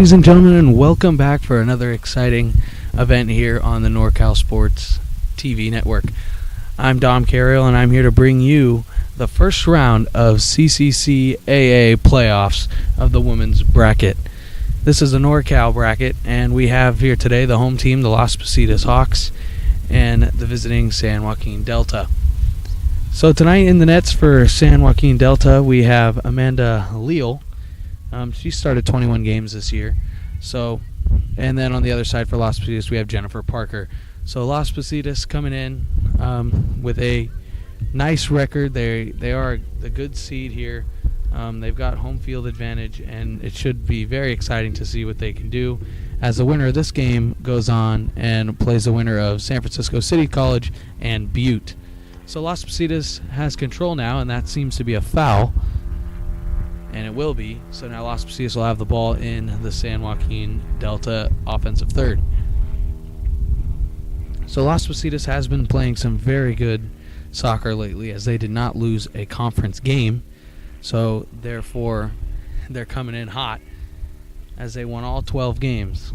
ladies and gentlemen, and welcome back for another exciting event here on the NorCal Sports TV network. I'm Dom Carriel, and I'm here to bring you the first round of CCCAA playoffs of the women's bracket. This is the NorCal bracket, and we have here today the home team, the Las Positas Hawks, and the visiting San Joaquin Delta. So tonight in the nets for San Joaquin Delta, we have Amanda Leal. She started 21 games this year. And then on the other side for Las Positas, we have Jennifer Parker. So Las Positas coming in with a nice record. They are the good seed here. They've got home field advantage, and it should be very exciting to see what they can do as the winner of this game goes on and plays the winner of San Francisco City College and Butte. So Las Positas has control now, and that seems to be a foul. And it will be. So now Las Positas will have the ball in the San Joaquin Delta offensive third. So Las Positas has been playing some very good soccer lately, as they did not lose a conference game. So therefore, they're coming in hot as they won all 12 games.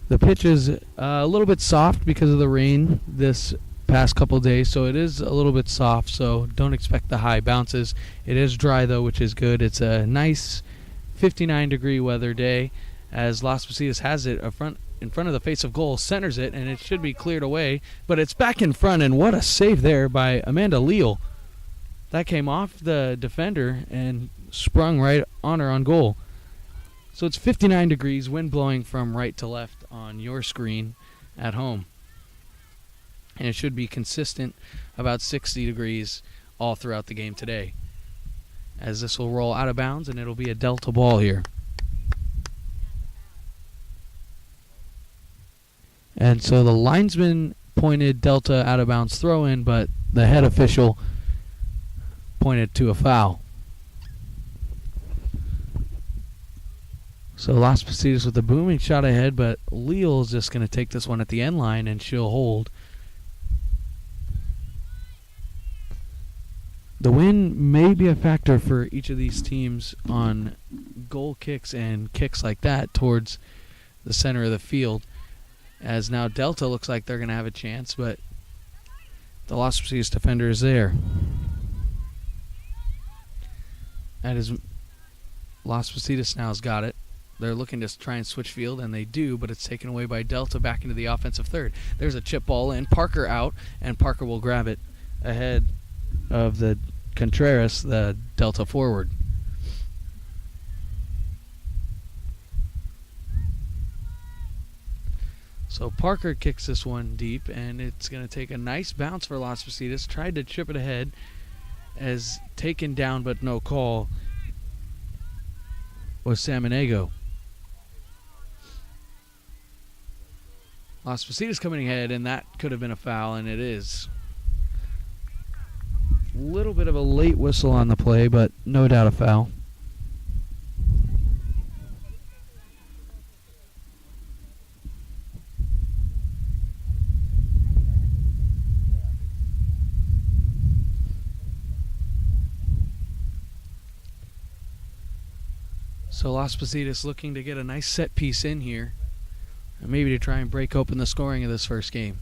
The pitch is a little bit soft because of the rain this past couple days, so it is a little bit soft, so don't expect the high bounces. It is dry though, which is good. It's a nice 59-degree weather day as Las Positas has it in front of the face of goal, centers it, and it should be cleared away, but it's back in front, and what a save there by Amanda Leal. That came off the defender and sprung right on her on goal. So it's 59 degrees, wind blowing from right to left on your screen at home. And it should be consistent about 60 degrees all throughout the game today, as this will roll out of bounds and it'll be a Delta ball here. And so the linesman pointed Delta out of bounds throw in, but the head official pointed to a foul. So Las Positas with a booming shot ahead, but Leal is just going to take this one at the end line and she'll hold. The wind may be a factor for each of these teams on goal kicks and kicks like that towards the center of the field, as now Delta looks like they're going to have a chance, but the Las Positas defender is there. That is, Las Positas now has got it. They're looking to try and switch field, and they do, but it's taken away by Delta back into the offensive third. There's a chip ball in, Parker out, and Parker will grab it ahead of the Contreras, the Delta forward. So Parker kicks this one deep, and it's going to take a nice bounce for Las Positas. Tried to chip it ahead, as taken down but no call was Samaniego. Las Positas coming ahead, and that could have been a foul, and it is. Little bit of a late whistle on the play, but no doubt a foul. So Las Positas looking to get a nice set piece in here, and maybe to try and break open the scoring of this first game.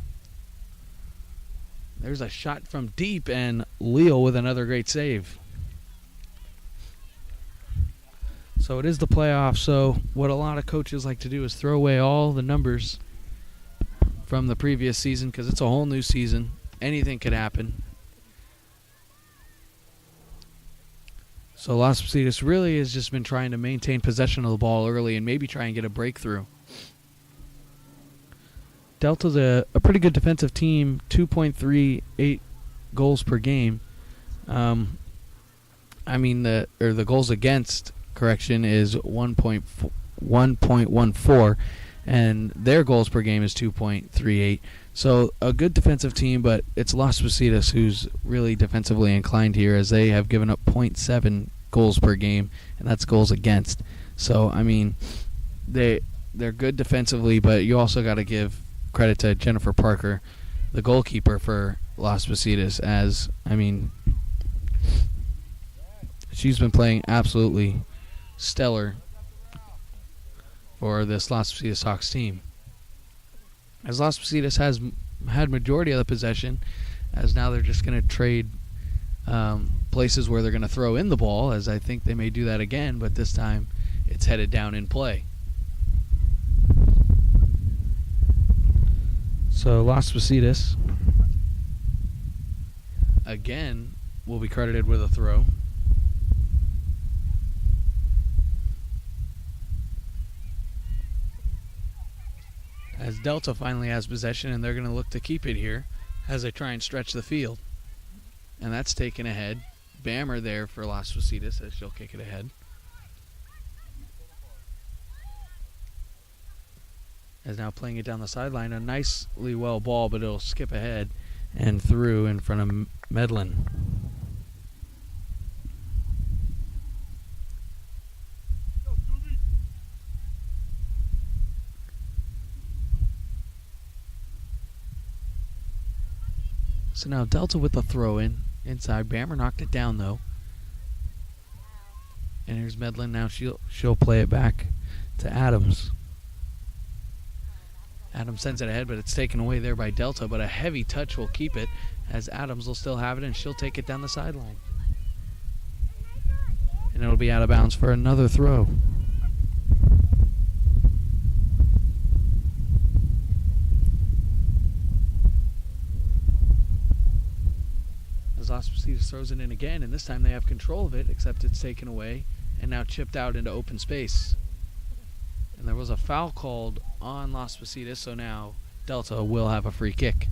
There's a shot from deep, and Leal with another great save. So it is the playoffs, so what a lot of coaches like to do is throw away all the numbers from the previous season, because it's a whole new season. Anything could happen. So Las Positas really has just been trying to maintain possession of the ball early and maybe try and get a breakthrough. Delta's a pretty good defensive team, 2.38 goals per game. The goals against, is 1.14, and their goals per game is 2.38. So a good defensive team, but it's Las Positas who's really defensively inclined here, as they have given up 0.7 goals per game, and that's goals against. So, they're good defensively, but you also got to give credit to Jennifer Parker, the goalkeeper for Las Positas, as, She's been playing absolutely stellar for this Las Positas Hawks team. As Las Positas has had majority of the possession, as now they're just going to trade places where they're going to throw in the ball, as I think they may do that again, but this time it's headed down in play. So Las Positas again will be credited with a throw. As Delta finally has possession, and they're going to look to keep it here as they try and stretch the field. And that's taken ahead. Bammer there for Las Positas as she'll kick it ahead. As now playing it down the sideline. A nicely well ball, but it'll skip ahead and through in front of Medlin. So now Delta with the throw in inside. Bammer knocked it down though. And here's Medlin now. She'll play it back to Adams. Adams sends it ahead, but it's taken away there by Delta. But a heavy touch will keep it, as Adams will still have it, and she'll take it down the sideline. And it'll be out of bounds for another throw. As Las Positas throws it in again, and this time they have control of it, except it's taken away and now chipped out into open space. And there was a foul called on Las Positas, so now Delta will have a free kick.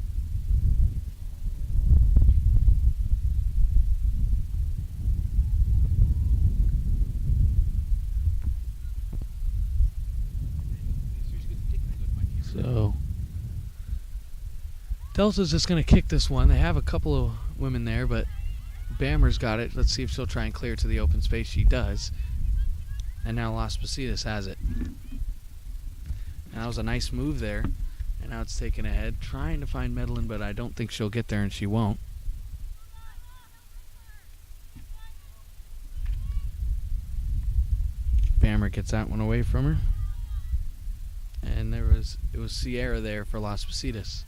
So Delta's just going to kick this one. They have a couple of women there, but Bammer's got it. Let's see if she'll try and clear it to the open space. She does. And now Las Positas has it. And that was a nice move there. And now it's taken ahead, trying to find Medlin, but I don't think she'll get there, and she won't. Bammer gets that one away from her. And it was Sierra there for Las Positas.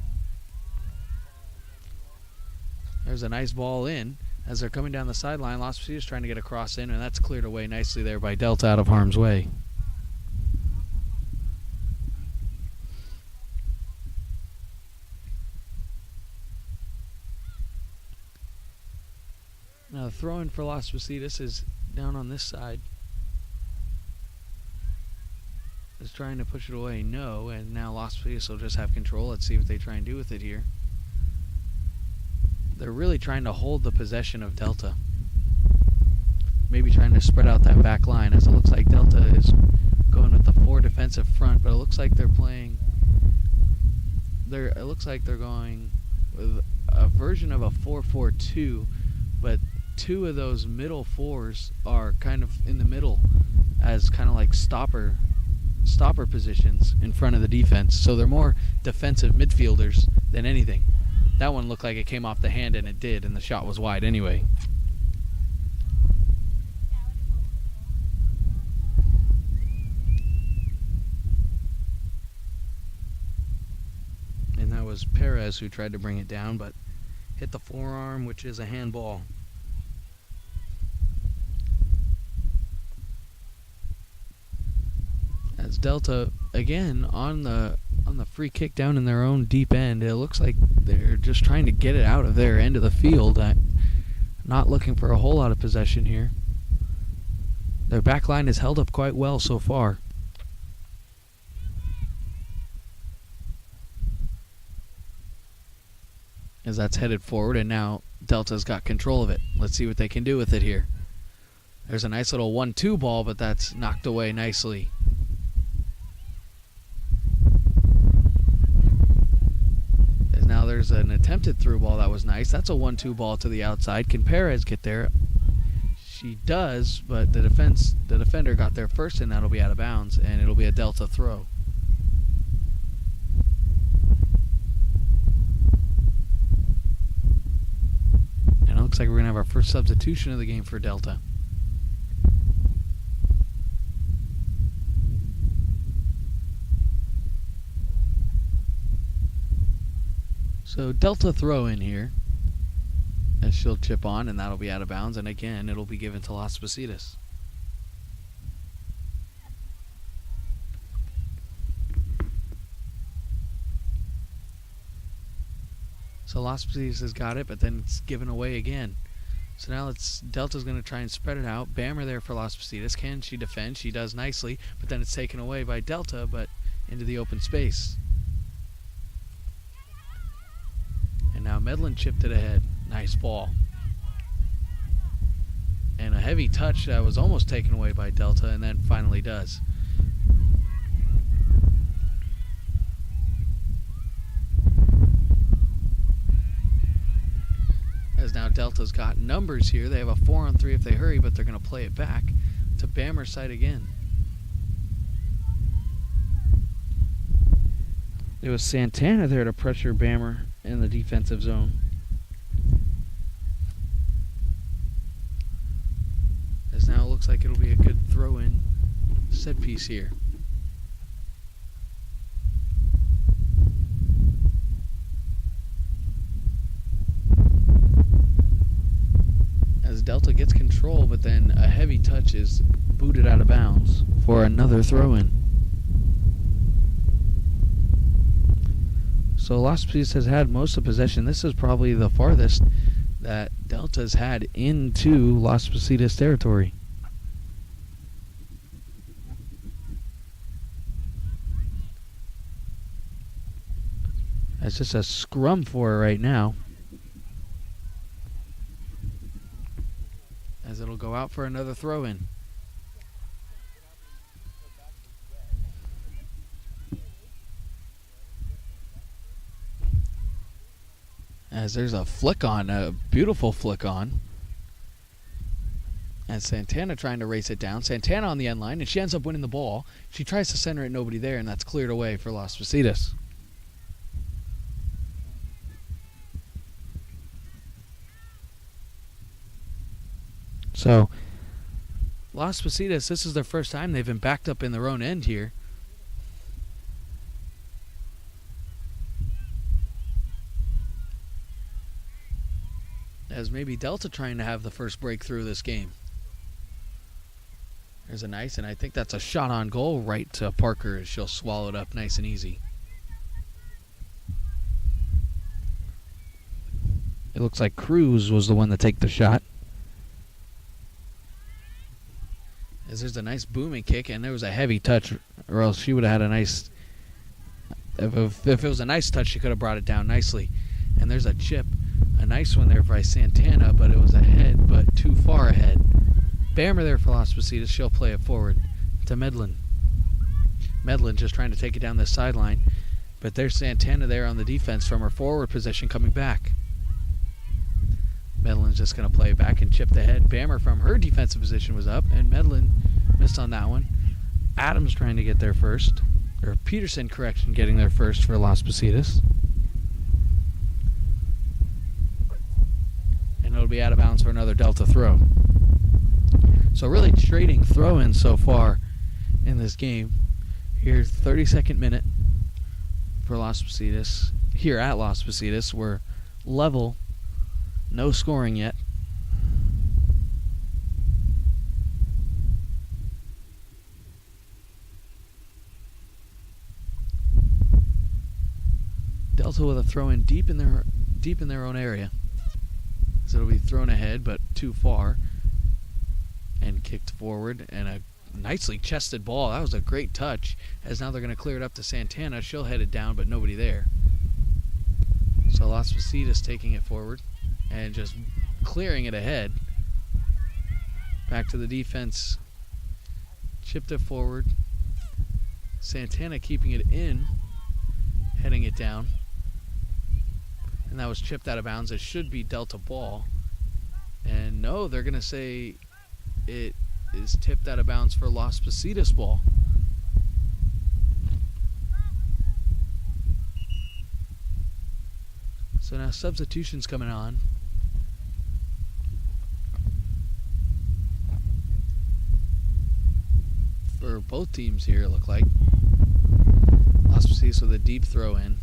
There's a nice ball in. As they're coming down the sideline, Las Positas trying to get a cross in, and that's cleared away nicely there by Delta out of harm's way. Now the throw-in for Las Positas is down on this side. Is trying to push it away, no, and now Las Positas will just have control. Let's see what they try and do with it here. They're really trying to hold the possession of Delta. Maybe trying to spread out that back line, as it looks like Delta is going with the 4 defensive front, but it looks like they're playing. It looks like they're going with a version of a 4-4-2, but 2 of those middle 4s are kind of in the middle as kind of like stopper positions in front of the defense. So they're more defensive midfielders than anything. That one looked like it came off the hand, and it did, and the shot was wide anyway. And that was Perez who tried to bring it down, but hit the forearm, which is a handball. As Delta, again, on the free kick down in their own deep end, it looks like they're just trying to get it out of their end of the field. Not looking for a whole lot of possession here. Their back line has held up quite well so far. As that's headed forward, and now Delta's got control of it. Let's see what they can do with it here. There's a nice little 1-2 ball, but that's knocked away nicely. Now there's an attempted through ball that was nice. That's a 1-2 ball to the outside. Can Perez get there? She does, but the defender got there first, and that'll be out of bounds, and it'll be a Delta throw. And it looks like we're going to have our first substitution of the game for Delta. So Delta throw in here as she'll chip on, and that'll be out of bounds, and again it'll be given to Las Positas. So Las Positas has got it, but then it's given away again. So now Delta's going to try and spread it out. Bammer there for Las Positas. Can she defend? She does nicely, but then it's taken away by Delta, but into the open space. And now Medlin chipped it ahead. Nice ball. And a heavy touch that was almost taken away by Delta, and then finally does. As now Delta's got numbers here. They have a 4-on-3 if they hurry, but they're going to play it back to Bammer's side again. It was Santana there to pressure Bammer in the defensive zone. As now it looks like it'll be a good throw-in set piece here. As Delta gets control, but then a heavy touch is booted out of bounds for another throw-in. So Las Positas has had most of possession. This is probably the farthest that Delta's had into Las Positas territory. That's just a scrum for her right now. As it'll go out for another throw-in. As there's a flick on, a beautiful flick on. And Santana trying to race it down. Santana on the end line, and she ends up winning the ball. She tries to center it, nobody there, and that's cleared away for Las Positas. So, Las Positas, this is their first time they've been backed up in their own end here. As maybe Delta trying to have the first breakthrough of this game. There's a nice, and I think that's a shot on goal right to Parker as she'll swallow it up nice and easy. It looks like Cruz was the one to take the shot. As there's a nice booming kick, and there was a heavy touch, or else she would have had a nice... If it was a nice touch, she could have brought it down nicely. And there's a chip. A nice one there by Santana, but it was ahead, but too far ahead. Bammer there for Las Positas. She'll play it forward to Medlin. Medlin just trying to take it down the sideline, but there's Santana there on the defense from her forward position coming back. Medlin's just going to play it back and chip the head. Bammer from her defensive position was up, and Medlin missed on that one. Adams trying to get there first. Or Peterson, correction, getting there first for Las Positas. And it'll be out of bounds for another Delta throw. So really trading throw-ins so far in this game. Here, 32nd minute for Las Positas. Here at Las Positas, we're level. No scoring yet. Delta with a throw in deep in their own area. So it'll be thrown ahead, but too far, and kicked forward, and a nicely chested ball. That was a great touch. As now they're going to clear it up to Santana. She'll head it down, but nobody there. So Las Positas taking it forward and just clearing it ahead. Back to the defense. Chipped it forward. Santana keeping it in, heading it down. And that was chipped out of bounds. It should be Delta ball. And no, they're going to say it is tipped out of bounds for Las Positas ball. So now substitutions coming on. For both teams here, it looked like. Las Positas with a deep throw in.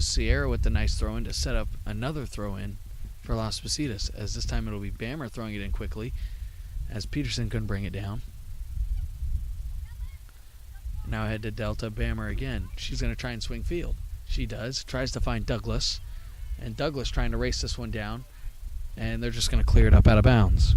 Sierra with the nice throw-in to set up another throw-in for Las Positas, as this time it'll be Bammer throwing it in quickly, as Peterson couldn't bring it down. Now ahead to Delta. Bammer again. She's going to try and swing field. She does. Tries to find Douglas. And Douglas trying to race this one down. And they're just going to clear it up out of bounds.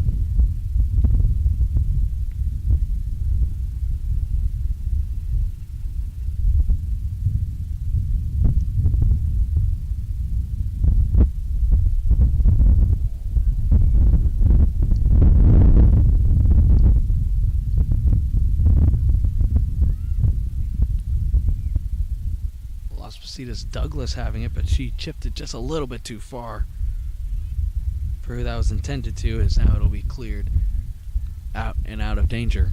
Douglas having it, but she chipped it just a little bit too far for who that was intended to, as now it'll be cleared out and out of danger.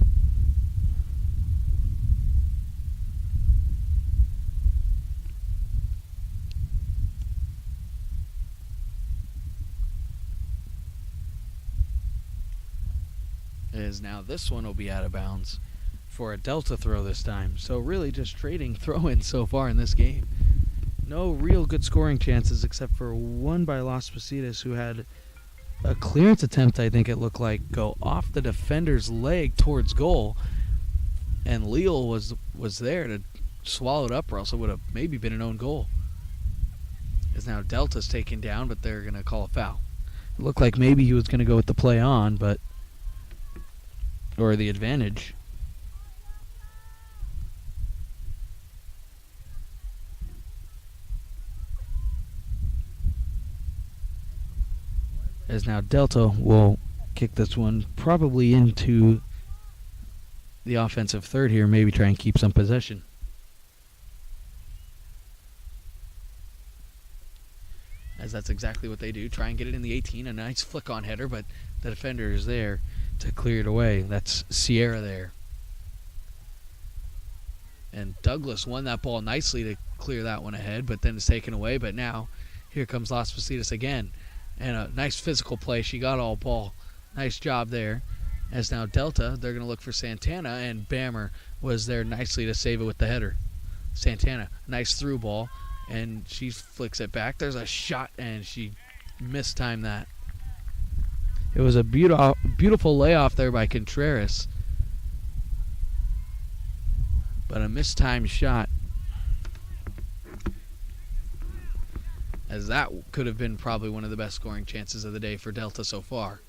As now this one will be out of bounds for a Delta throw this time. So really just trading throw-ins so far in this game. No real good scoring chances except for one by Las Positas, who had a clearance attempt, I think it looked like, go off the defender's leg towards goal. And Leal was there to swallow it up, or else it would have maybe been an own goal. As now Delta's taken down, but they're going to call a foul. It looked like maybe he was going to go with the play on, but or the advantage. As now Delta will kick this one probably into the offensive third here, maybe try and keep some possession. As that's exactly what they do, try and get it in the 18, a nice flick-on header, but the defender is there to clear it away. That's Sierra there. And Douglas won that ball nicely to clear that one ahead, but then it's taken away. But now, here comes Las Positas again. And a nice physical play. She got all ball. Nice job there. As now Delta, they're going to look for Santana, and Bammer was there nicely to save it with the header. Santana, nice through ball, and she flicks it back. There's a shot, and she mistimed that. It was a beautiful layoff there by Contreras, but a mistimed shot. As that could have been probably one of the best scoring chances of the day for Delta so far.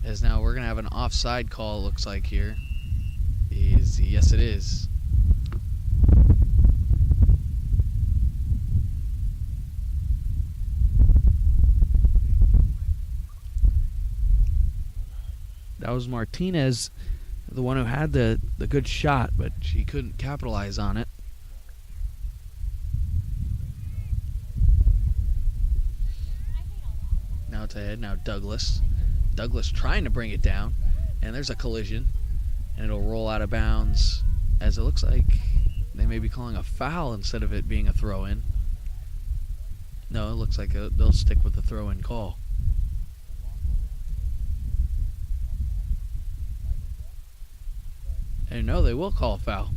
As now we're going to have an offside call, it looks like here. Yes, it is. That was Martinez, the one who had the good shot, but she couldn't capitalize on it. Now it's ahead. Now Douglas. Douglas trying to bring it down. And there's a collision. And it'll roll out of bounds, as it looks like they may be calling a foul instead of it being a throw-in. No, it looks like they'll stick with the throw-in call. And no, they will call a foul.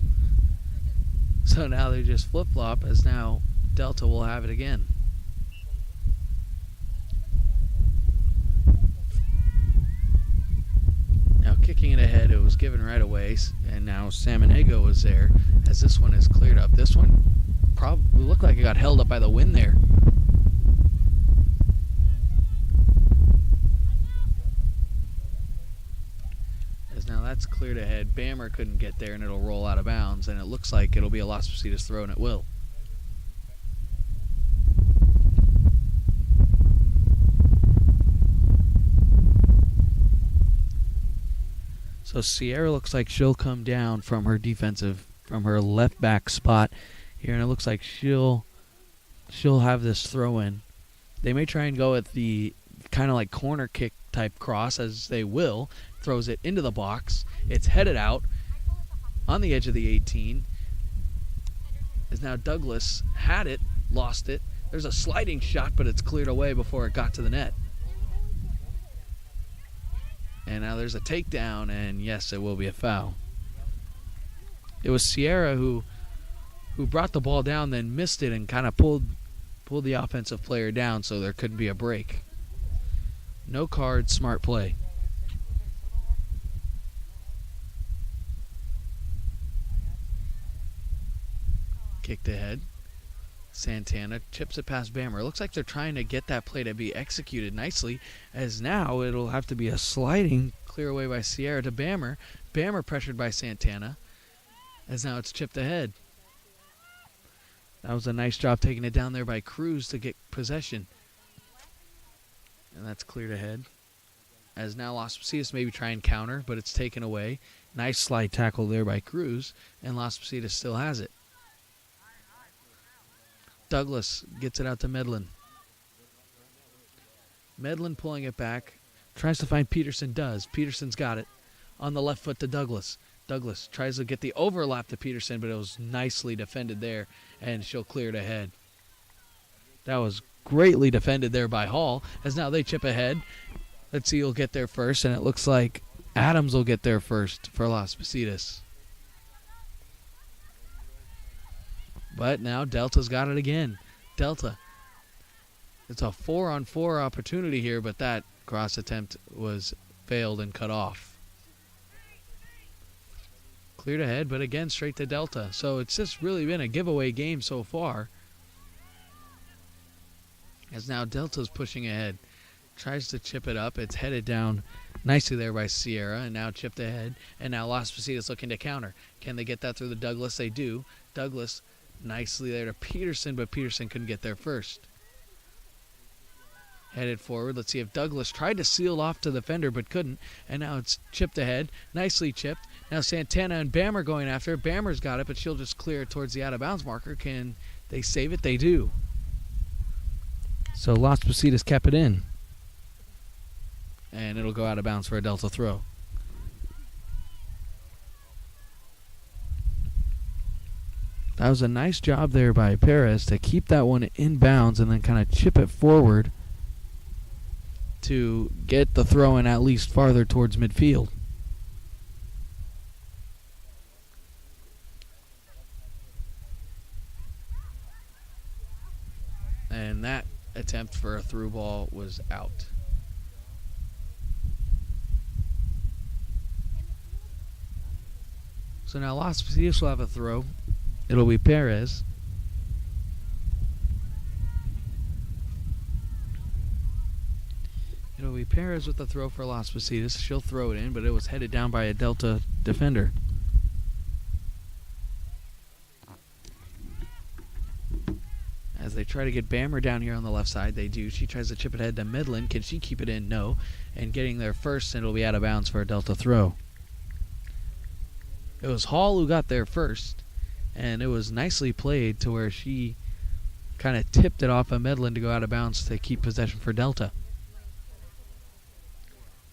So now they just flip-flop, as now Delta will have it again. Now kicking it ahead, it was given right away, and now Samaniego is there as this one is cleared up. This one probably looked like it got held up by the wind there. As now that's cleared ahead. Bammer couldn't get there, and it'll roll out of bounds, and it looks like it'll be a Las Positas throw, and it will. So Sierra looks like she'll come down from her left back spot here, and it looks like she'll have this throw in. They may try and go with the kind of like corner kick type cross, as they will. Throws it into the box. It's headed out on the edge of the 18. As now Douglas had it, lost it. There's a sliding shot, but it's cleared away before it got to the net. And now there's a takedown, and yes, it will be a foul. It was Sierra who who brought the ball down, then missed it and kind of pulled the offensive player down so there couldn't be a break. No card, smart play. Kicked ahead. Santana chips it past Bammer. It looks like they're trying to get that play to be executed nicely, as now it'll have to be a sliding clear away by Sierra to Bammer. Bammer pressured by Santana, as now it's chipped ahead. That was a nice job taking it down there by Cruz to get possession. And that's cleared ahead. As now Las Positas maybe try and counter, but it's taken away. Nice slide tackle there by Cruz, and Las Positas still has it. Douglas gets it out to Medlin. Medlin pulling it back. Tries to find Peterson, does. Peterson's got it. On the left foot to Douglas. Douglas tries to get the overlap to Peterson, but it was nicely defended there, and she'll clear it ahead. That was greatly defended there by Hall, as now they chip ahead. Let's see who'll get there first, and it looks like Adams will get there first for Las Positas. But now Delta's got it again. Delta. It's a 4-on-4 opportunity here, but that cross attempt was failed and cut off. Cleared ahead, but again straight to Delta. So it's just really been a giveaway game so far. As now Delta's pushing ahead. Tries to chip it up. It's headed down nicely there by Sierra, and now chipped ahead. And now Las Positas looking to counter. Can they get that through the Douglas? They do. Douglas nicely there to Peterson, but Peterson couldn't get there first. Headed forward. Let's see if Douglas tried to seal off to the defender, but couldn't. And now it's chipped ahead. Nicely chipped. Now Santana and Bammer going after it. Bammer's got it, but she'll just clear it towards the out-of-bounds marker. Can they save it? They do. So Las Positas kept it in. And it'll go out of bounds for a Delta throw. That was a nice job there by Perez to keep that one in bounds and then kind of chip it forward to get the throw in at least farther towards midfield. And that attempt for a through ball was out. So now Las Positas will have a throw. It'll be Perez. It'll be Perez with the throw for Las Positas. She'll throw it in, but it was headed down by a Delta defender. As they try to get Bammer down here on the left side, they do. She tries to chip it ahead to Midland. Can she keep it in? No. And getting there first, and it'll be out of bounds for a Delta throw. It was Hall who got there first, and it was nicely played to where she kind of tipped it off of Medlin to go out of bounds to keep possession for Delta.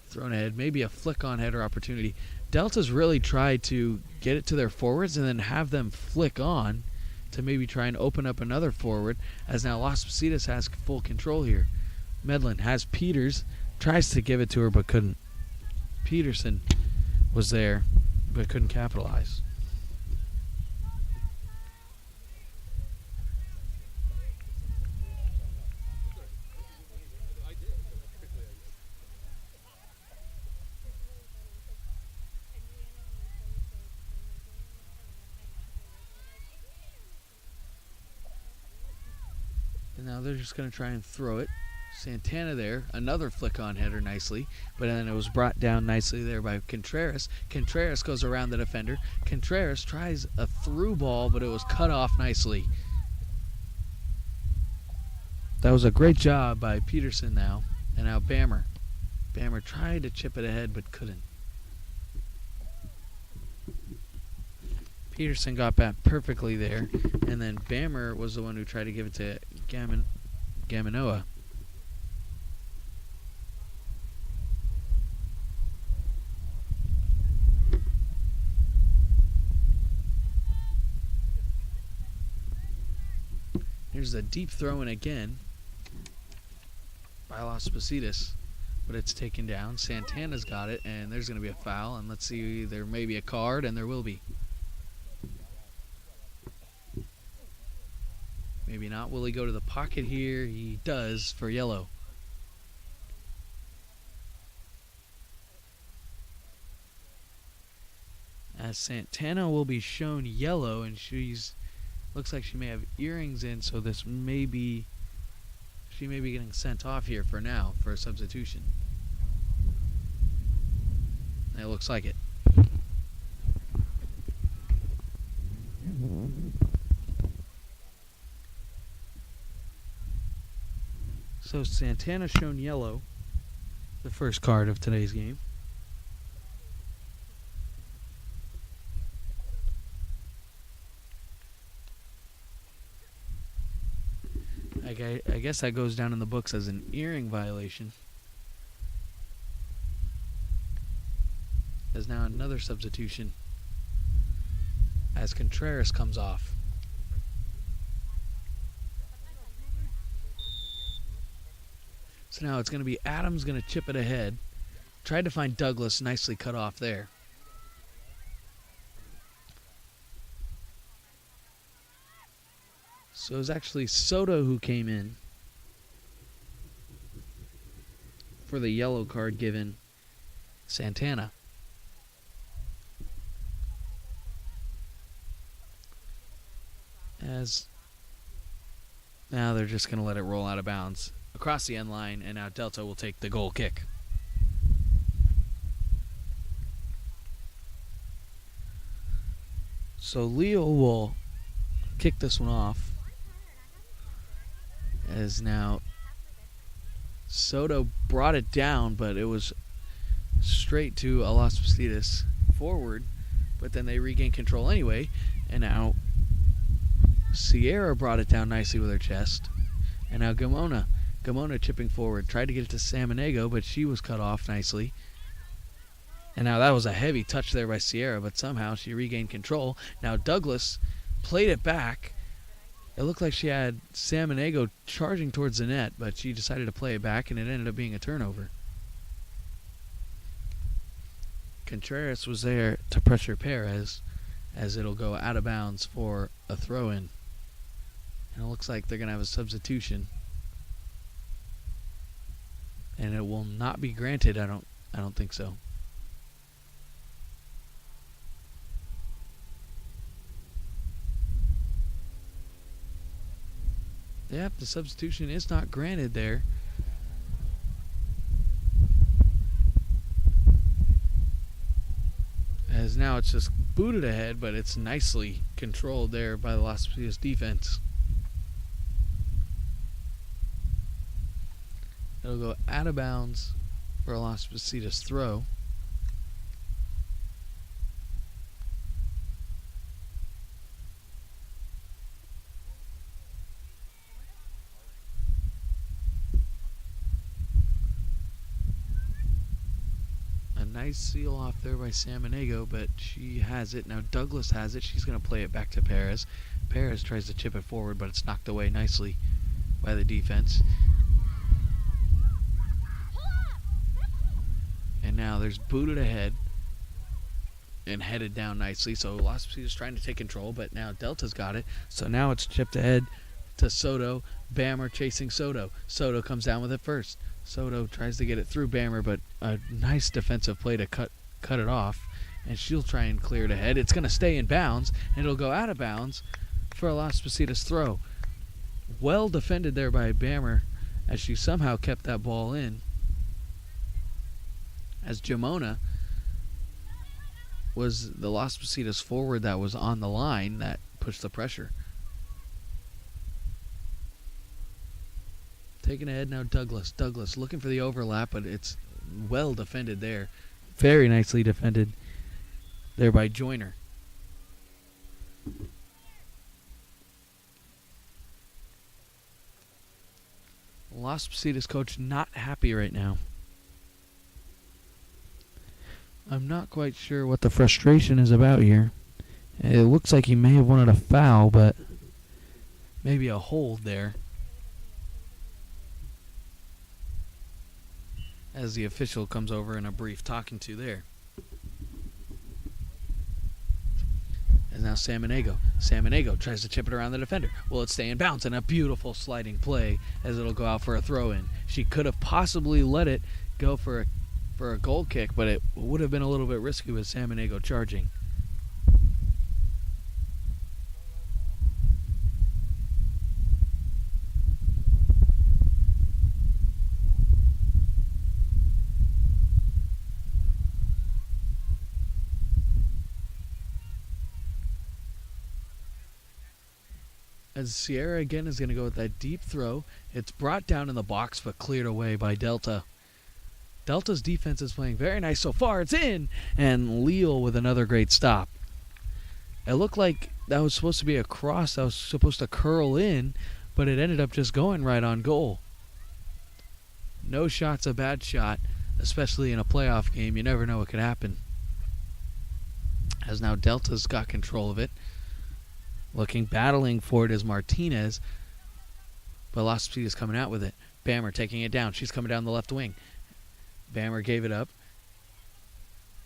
Thrown ahead, maybe a flick-on header opportunity. Delta's really tried to get it to their forwards and then have them flick on to maybe try and open up another forward, as now Las Positas has full control here. Medlin has Peters, tries to give it to her but couldn't. Peterson was there but couldn't capitalize. And now they're just going to try and throw it. Santana there, another flick-on header nicely, but then it was brought down nicely there by Contreras. Contreras goes around the defender. Contreras tries a through ball, but it was cut off nicely. That was a great job by Peterson now, and now Bammer. Bammer tried to chip it ahead, but couldn't. Peterson got back perfectly there, and then Bammer was the one who tried to give it to Gaminoa. Here's a deep throw in again by Las Positas, but it's taken down. Santana's got it, and there's going to be a foul, and let's see, there may be a card, and there will be. Maybe not. Will he go to the pocket here? He does for yellow. As Santana will be shown yellow, and looks like she may have earrings in, so she may be getting sent off here for now for a substitution. It looks like it. So Santana shown yellow, the first card of today's game. I guess that goes down in the books as an earring violation. There's now another substitution as Contreras comes off. So now it's going to be Adams going to chip it ahead. Tried to find Douglas, nicely cut off there. So it was actually Soto who came in for the yellow card given Santana. As now they're just going to let it roll out of bounds across the end line, and now Delta will take the goal kick. So Leo will kick this one off. As now Soto brought it down, but it was straight to Las Positas forward, but then they regained control anyway, and now Sierra brought it down nicely with her chest, and now Gamona chipping forward, tried to get it to Samaniego, but she was cut off nicely. And now that was a heavy touch there by Sierra, but somehow she regained control. Now Douglas played it back. It looked like she had Samaniego charging towards the net, but she decided to play it back, and it ended up being a turnover. Contreras was there to pressure Perez, as it'll go out of bounds for a throw-in. And it looks like they're going to have a substitution. And it will not be granted, I don't think so. Yep, the substitution is not granted there. As now it's just booted ahead, but it's nicely controlled there by the Las Positas defense. It'll go out of bounds for a Las Positas throw. Nice seal off there by Samaniego, but she has it. Now Douglas has it. She's going to play it back to Perez. Perez tries to chip it forward, but it's knocked away nicely by the defense. And now there's booted ahead and headed down nicely. So Las Positas trying to take control, but now Delta's got it. So now it's chipped ahead to Soto. Bammer chasing Soto. Soto comes down with it first. Soto tries to get it through Bammer, but a nice defensive play to cut it off, and she'll try and clear it ahead. It's going to stay in bounds, and it'll go out of bounds for a Las Positas throw. Well defended there by Bammer, as she somehow kept that ball in. As Jamona was the Las Positas forward that was on the line that pushed the pressure. Taking ahead now Douglas. Douglas looking for the overlap, but it's well defended there. Very nicely defended there by Joyner. Las Positas coach not happy right now. I'm not quite sure what the frustration is about here. It looks like he may have wanted a foul, but maybe a hold there. As the official comes over in a brief talking to there. And now Salmonego tries to chip it around the defender. Will it stay in bounds? And a beautiful sliding play as it'll go out for a throw-in. She could have possibly let it go for a goal kick, but it would have been a little bit risky with Salmonego charging. As Sierra again is going to go with that deep throw. It's brought down in the box but cleared away by Delta. Delta's defense is playing very nice so far. It's in! And Leal with another great stop. It looked like that was supposed to be a cross that was supposed to curl in, but it ended up just going right on goal. No shot's a bad shot, especially in a playoff game. You never know what could happen. As now Delta's got control of it. Battling for it is Martinez, but Las Positas coming out with it. Bammer taking it down. She's coming down the left wing. Bammer gave it up.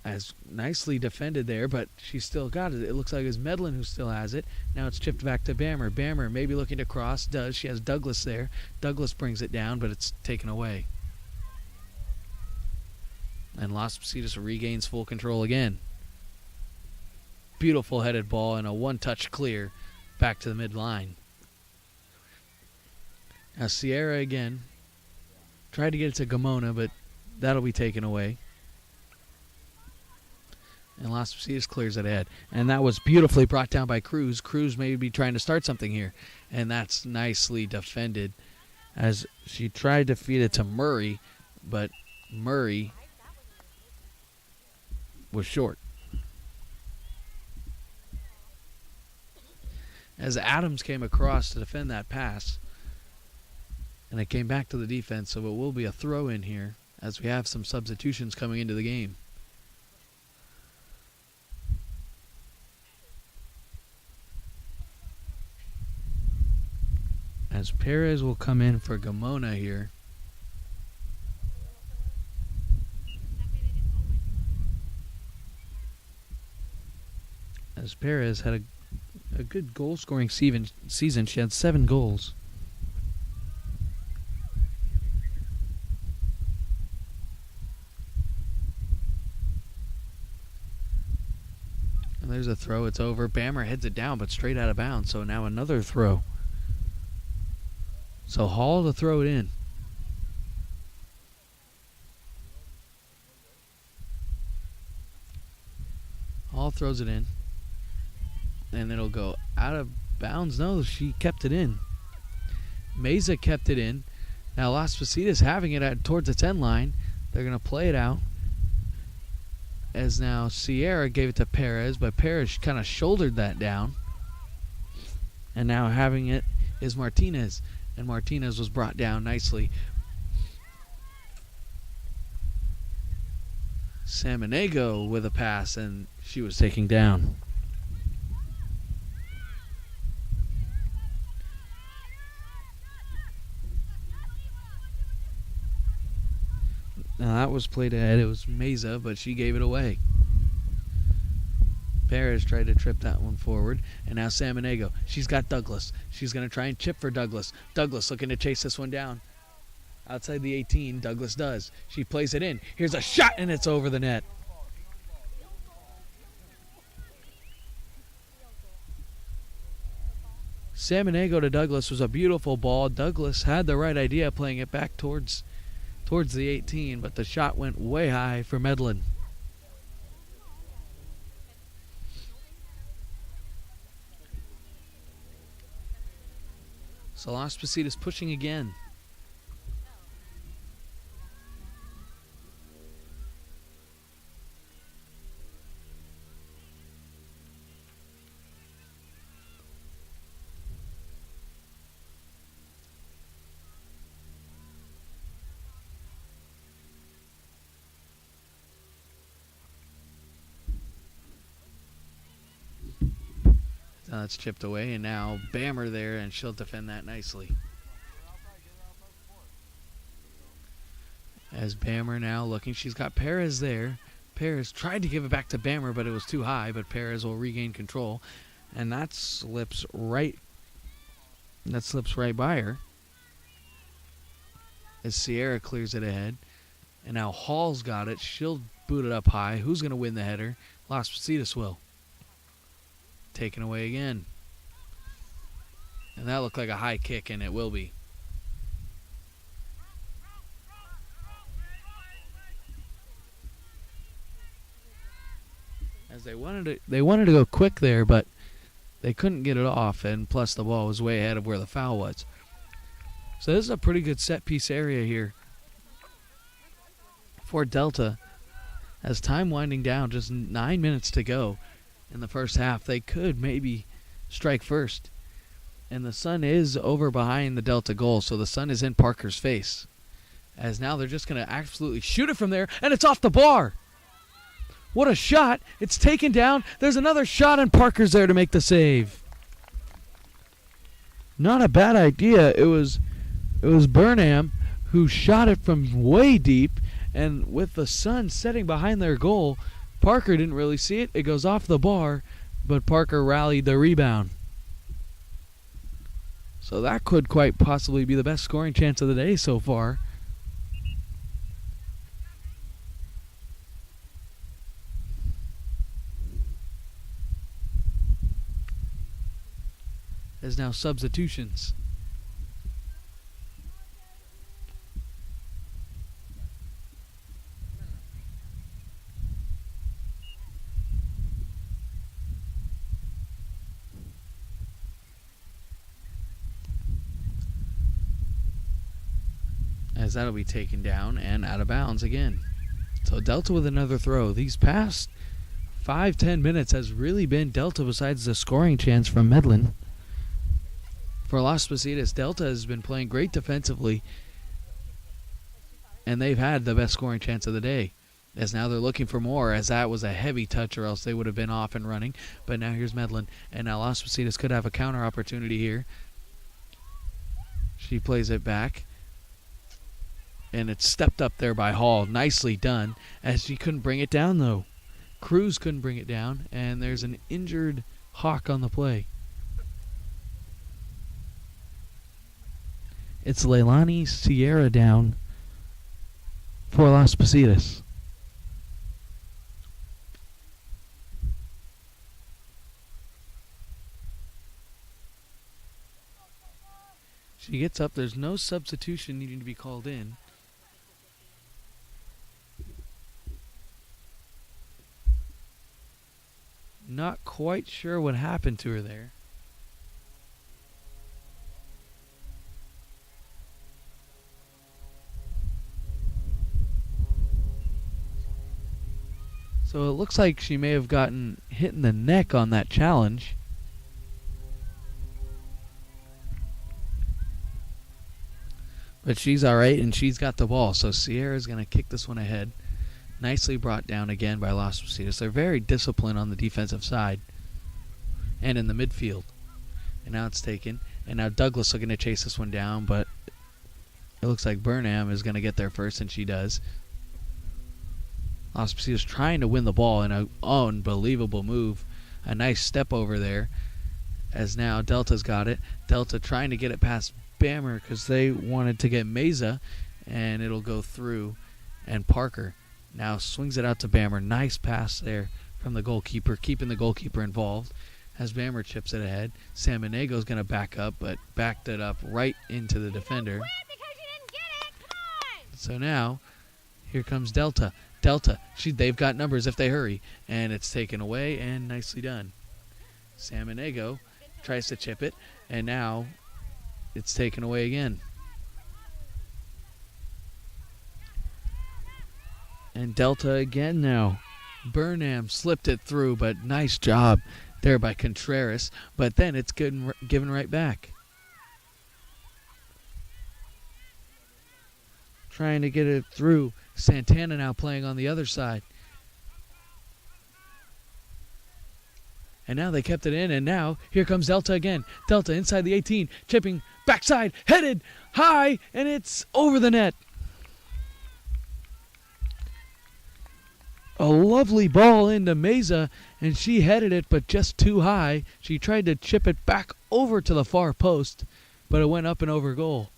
As nicely defended there, but she still got it. It looks like it's Medlin who still has it. Now it's chipped back to Bammer. Bammer maybe looking to cross. Does. She has Douglas there. Douglas brings it down, but it's taken away. And Las Positas regains full control again. Beautiful headed ball and a one-touch clear back to the midline. Now Sierra again tried to get it to Gamona, but that'll be taken away. And Las Positas clears it ahead. And that was beautifully brought down by Cruz. Cruz may be trying to start something here. And that's nicely defended as she tried to feed it to Murray, but Murray was short. As Adams came across to defend that pass, and it came back to the defense, so it will be a throw in here as we have some substitutions coming into the game. As Perez will come in for Gamona here. As Perez had a good goal-scoring season. She had 7 goals. And there's a throw. It's over. Bammer heads it down, but straight out of bounds. So now another throw. So Hall to throw it in. Hall throws it in. And it'll go out of bounds. No, she kept it in. Meza kept it in. Now Las Positas having it towards the 10 line. They're going to play it out. As now Sierra gave it to Perez, but Perez kind of shouldered that down. And now having it is Martinez. And Martinez was brought down nicely. Salmonego with a pass, and she was taken down. Now that was played ahead. It was Meza, but she gave it away. Perez tried to trip that one forward. And now Salmonego. She's got Douglas. She's going to try and chip for Douglas. Douglas looking to chase this one down. Outside the 18, Douglas does. She plays it in. Here's a shot, and it's over the net. Salmonego to Douglas was a beautiful ball. Douglas had the right idea, playing it back towards the 18, but the shot went way high for Medlin. So Las Positas pushing again. It's chipped away, and now Bammer there, and she'll defend that nicely. As Bammer now looking, she's got Perez there. Perez tried to give it back to Bammer, but it was too high, but Perez will regain control. And that slips right by her as Sierra clears it ahead. And now Hall's got it. She'll boot it up high. Who's going to win the header? Las Positas will. Taken away again. And that looked like a high kick, and it will be. As they wanted to go quick there, but they couldn't get it off, and plus the ball was way ahead of where the foul was. So this is a pretty good set-piece area here for Delta. As time winding down, just 9 minutes to go in the first half, they could maybe strike first. And the sun is over behind the Delta goal, so the sun is in Parker's face. As now they're just going to absolutely shoot it from there, and it's off the bar. What a shot. It's taken down. There's another shot, and Parker's there to make the save. Not a bad idea. It was Burnham who shot it from way deep, and with the sun setting behind their goal, Parker didn't really see it. It goes off the bar, but Parker rallied the rebound. So that could quite possibly be the best scoring chance of the day so far. There's now substitutions. As that'll be taken down and out of bounds again. So Delta with another throw. These past 5-10 minutes has really been Delta besides the scoring chance from Medlin. For Las Positas, Delta has been playing great defensively, and they've had the best scoring chance of the day. As now they're looking for more, as that was a heavy touch or else they would have been off and running. But now here's Medlin, and now Las Positas could have a counter opportunity here. She plays it back. And it's stepped up there by Hall. Nicely done. As she couldn't bring it down, though. Cruz couldn't bring it down. And there's an injured Hawk on the play. It's Leilani Sierra down for Las Positas. She gets up. There's no substitution needing to be called in. Not quite sure what happened to her there. So it looks like she may have gotten hit in the neck on that challenge. But she's alright, and she's got the ball. So Sierra's going to kick this one ahead. Nicely brought down again by Las Positas. They're very disciplined on the defensive side and in the midfield. And now it's taken. And now Douglas are going to chase this one down, but it looks like Burnham is going to get there first, and she does. Las Positas trying to win the ball in an unbelievable move. A nice step over there. As now Delta's got it. Delta trying to get it past Bammer because they wanted to get Meza, and it'll go through. And Parker now swings it out to Bammer. Nice pass there from the goalkeeper, keeping the goalkeeper involved. As Bammer chips it ahead, San Benego's going to back up, but backed it up right into the defender. So now, here comes Delta. They've got numbers if they hurry. And it's taken away, and nicely done. San Benego tries to chip it, and now it's taken away again. And Delta again now. Burnham slipped it through, but nice job there by Contreras. But then it's given right back. Trying to get it through. Santana now playing on the other side. And now they kept it in, and now here comes Delta again. Delta inside the 18, chipping, backside, headed, high, and it's over the net. A lovely ball into Meza, and she headed it, but just too high. She tried to chip it back over to the far post, but it went up and over goal.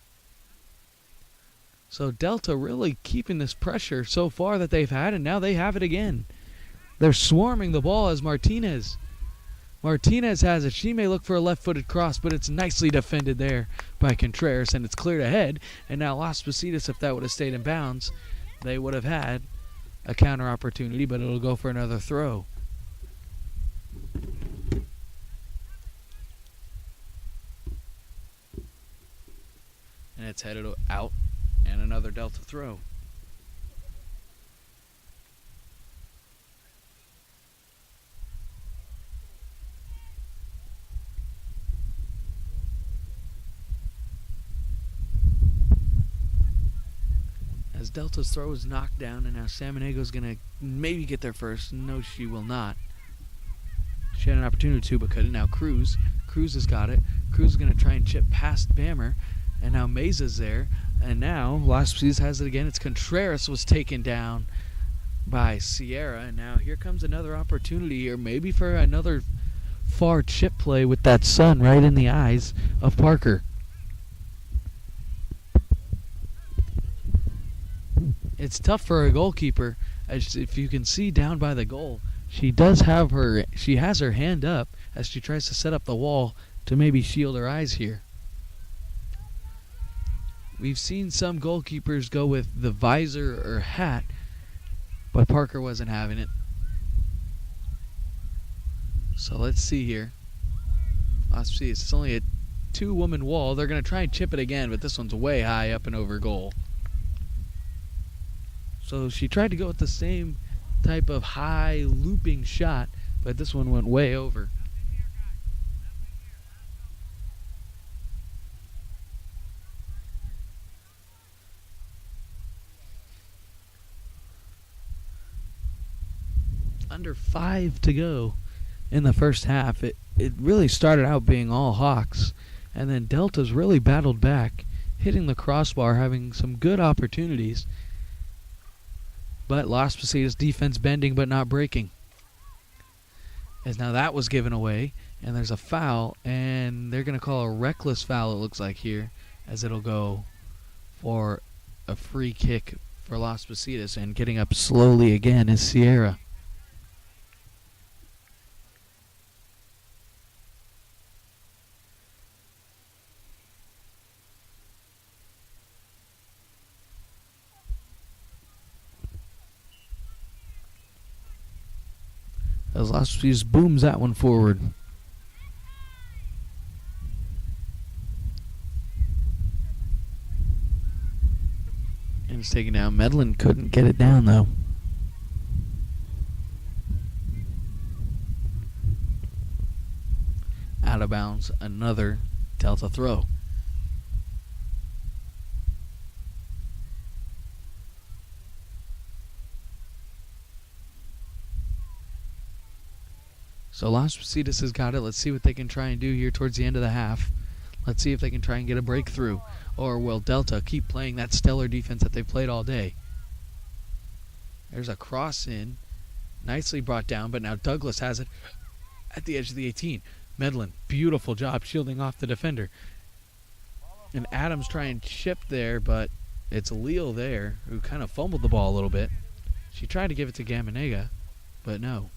So Delta really keeping this pressure so far that they've had, and now they have it again. They're swarming the ball as Martinez has it. She may look for a left-footed cross, but it's nicely defended there by Contreras, and it's cleared ahead. And now Las Positas, if that would have stayed in bounds, they would have had a counter opportunity, but it'll go for another throw. And it's headed out, and another Delta throw. As Delta's throw is knocked down, and now Samanigo's going to maybe get there first. No, she will not. She had an opportunity to, but couldn't. Now Cruz has got it. Cruz is going to try and chip past Bammer, and now Meza's there. And now Las Positas has it again. It's Contreras was taken down by Sierra, and now here comes another opportunity here, maybe for another far chip play with that sun right in the eyes of Parker. It's tough for a goalkeeper, as if you can see down by the goal. She has her hand up as she tries to set up the wall to maybe shield her eyes here. We've seen some goalkeepers go with the visor or hat, but Parker wasn't having it. So let's see here. Let's see, it's only a 2-woman wall. They're going to try and chip it again, but this one's way high up and over goal. So she tried to go with the same type of high looping shot, but this one went way over. Under 5 to go in the first half. It really started out being all Hawks, and then Delta's really battled back, hitting the crossbar, having some good opportunities. But Las Positas defense bending but not breaking. As now that was given away, and there's a foul, and they're going to call a reckless foul, it looks like here, as it'll go for a free kick for Las Positas, and getting up slowly again is Sierra. As Las Positas booms that one forward. And it's taken down. Medlin couldn't get it down though. Out of bounds, another Delta throw. So Las Positas has got it. Let's see what they can try and do here towards the end of the half. Let's see if they can try and get a breakthrough. Or will Delta keep playing that stellar defense that they've played all day? There's a cross in. Nicely brought down, but now Douglas has it at the edge of the 18. Medlin, beautiful job shielding off the defender. And Adams trying and chip there, but it's Leal there who kind of fumbled the ball a little bit. She tried to give it to Gamanega, but no.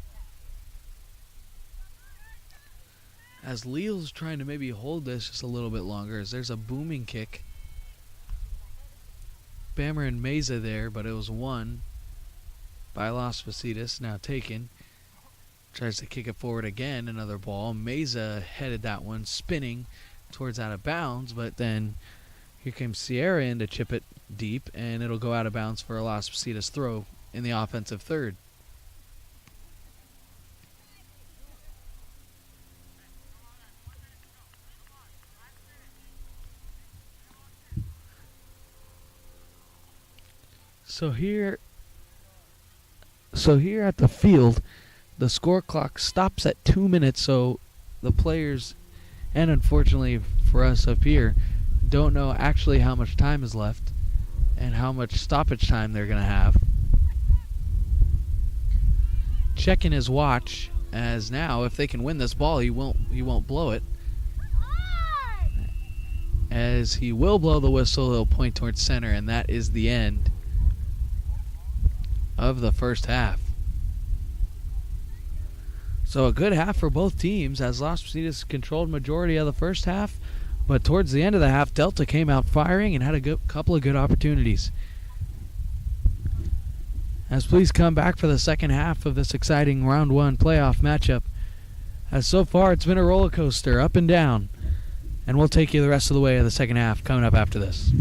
As Leal's trying to maybe hold this just a little bit longer, as there's a booming kick. Bammer and Meza there, but it was won by Las Positas, now taken. Tries to kick it forward again, another ball. Meza headed that one, spinning towards out of bounds, but then here came Sierra in to chip it deep, and it'll go out of bounds for a Las Positas throw in the offensive third. So here at the field, the score clock stops at 2 minutes, so the players, and unfortunately for us up here, don't know actually how much time is left and how much stoppage time they're going to have. checking his watch, as now if they can win this ball, he won't blow it. As he will blow the whistle, he'll point towards center, and that is the end of the first half. So a good half for both teams, as Las Positas controlled majority of the first half, but towards the end of the half, Delta came out firing and had a couple of good opportunities. As please come back for the second half of this exciting round one playoff matchup. As so far, it's been a roller coaster, up and down. And we'll take you the rest of the way of the second half coming up after this.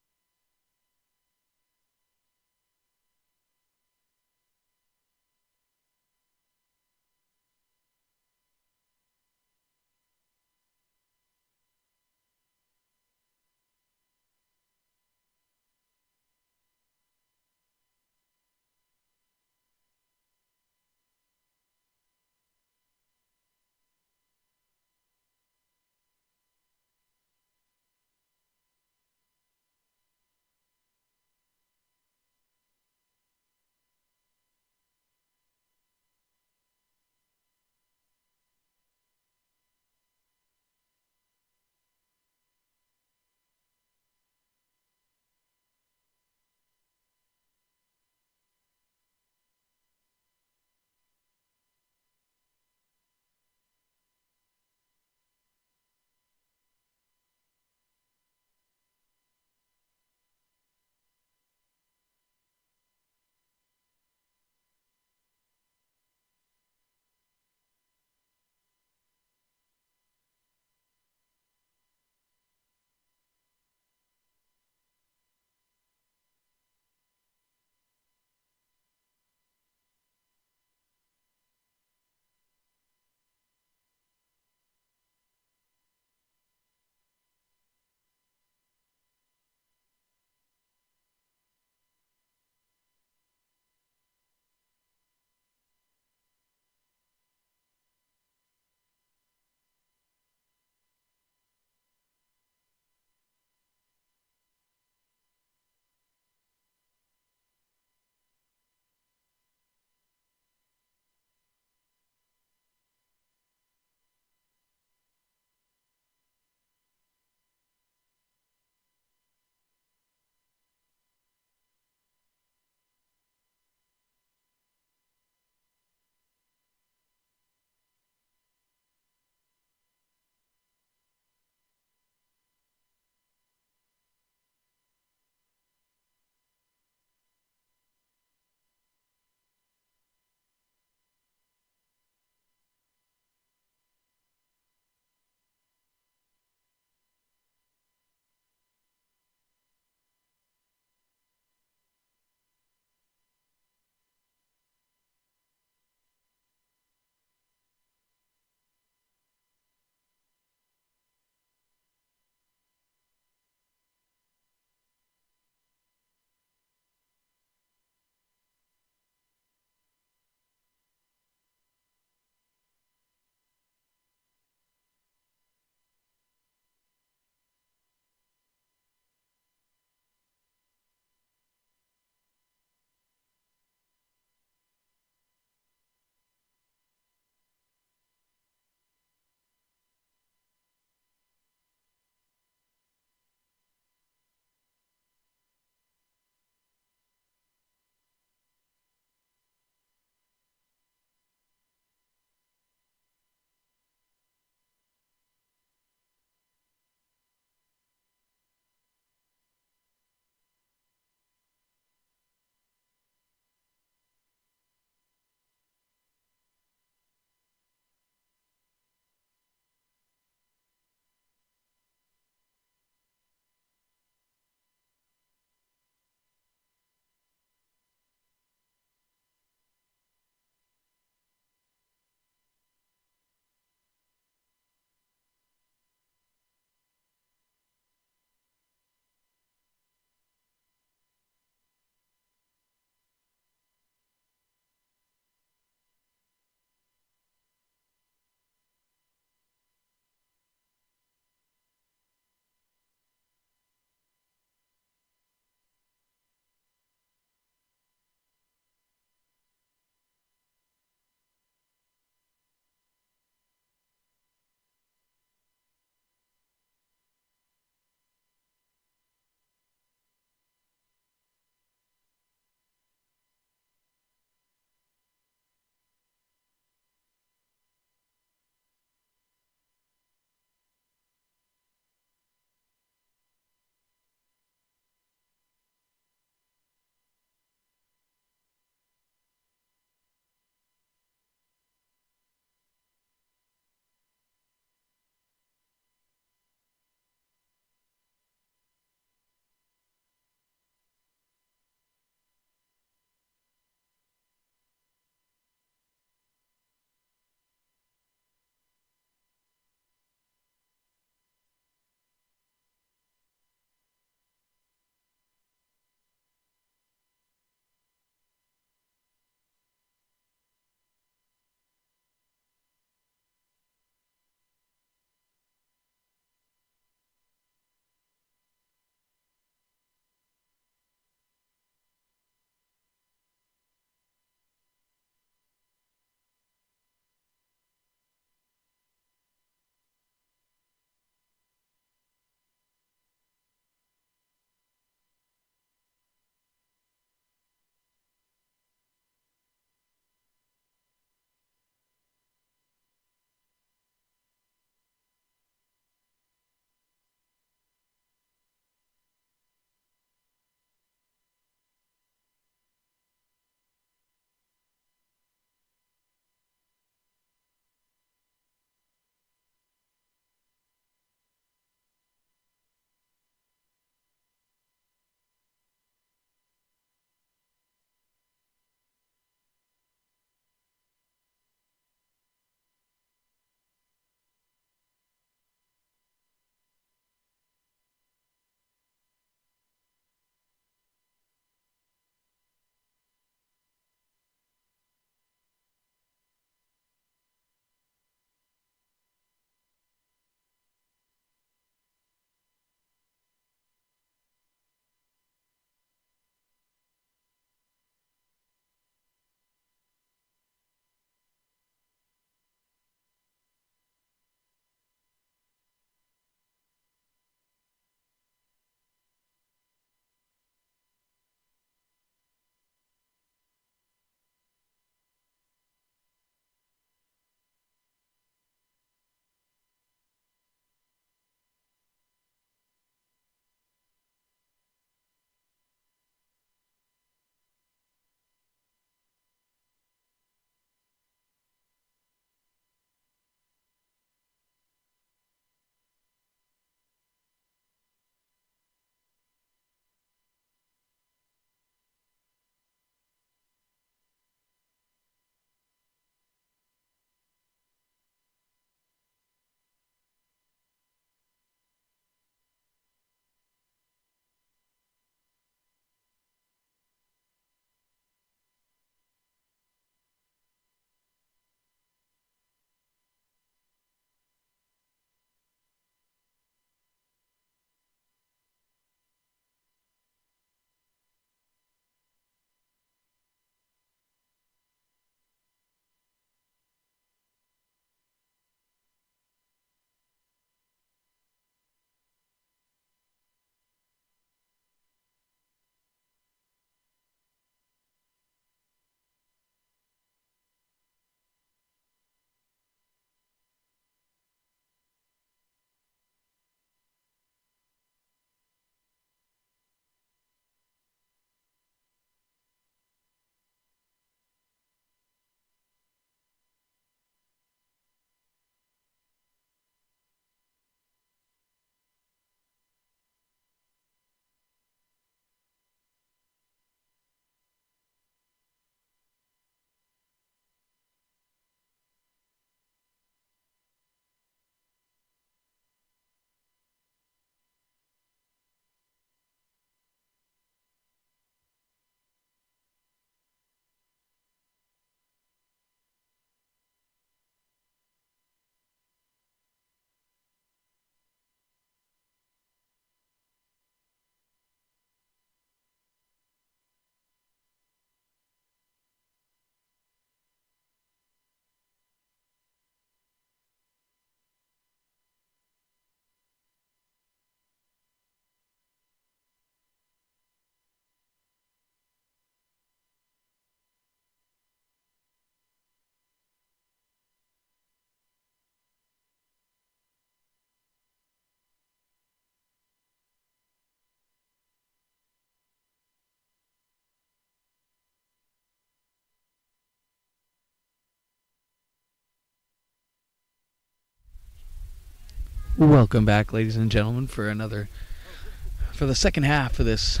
Welcome back, ladies and gentlemen, for the second half of this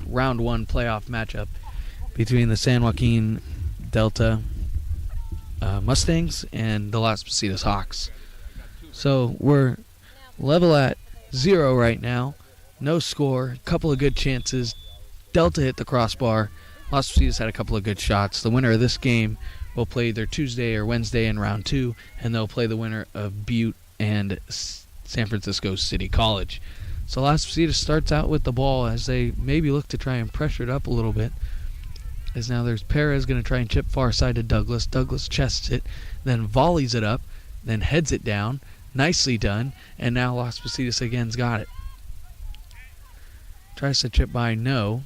round one playoff matchup between the San Joaquin Delta Mustangs and the Las Positas Hawks. So we're level at 0 right now. No score, a couple of good chances. Delta hit the crossbar. Las Positas had a couple of good shots. The winner of this game will play either Tuesday or Wednesday in round 2, and they'll play the winner of Butte and San Francisco City College. So Las Positas starts out with the ball as they maybe look to try and pressure it up a little bit. As now there's Perez going to try and chip far side to Douglas. Douglas chests it, then volleys it up, then heads it down. Nicely done. And now Las Positas again's got it. Tries to chip by, no.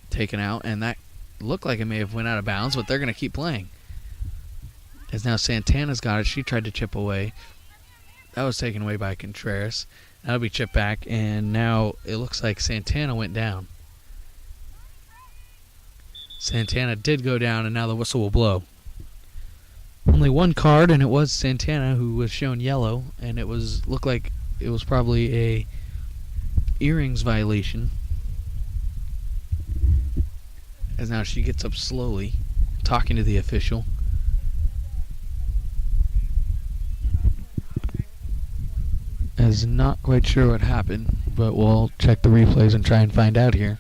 Taken out, and that looked like it may have went out of bounds, but they're going to keep playing. As now Santana's got it. She tried to chip away. That was taken away by Contreras. That'll be chipped back, and now it looks like Santana went down. Santana did go down, and now the whistle will blow. Only one card, and it was Santana who was shown yellow, and it looked like it was probably a earrings violation. As now she gets up slowly, talking to the official. Is not quite sure what happened, but we'll check the replays and try and find out here.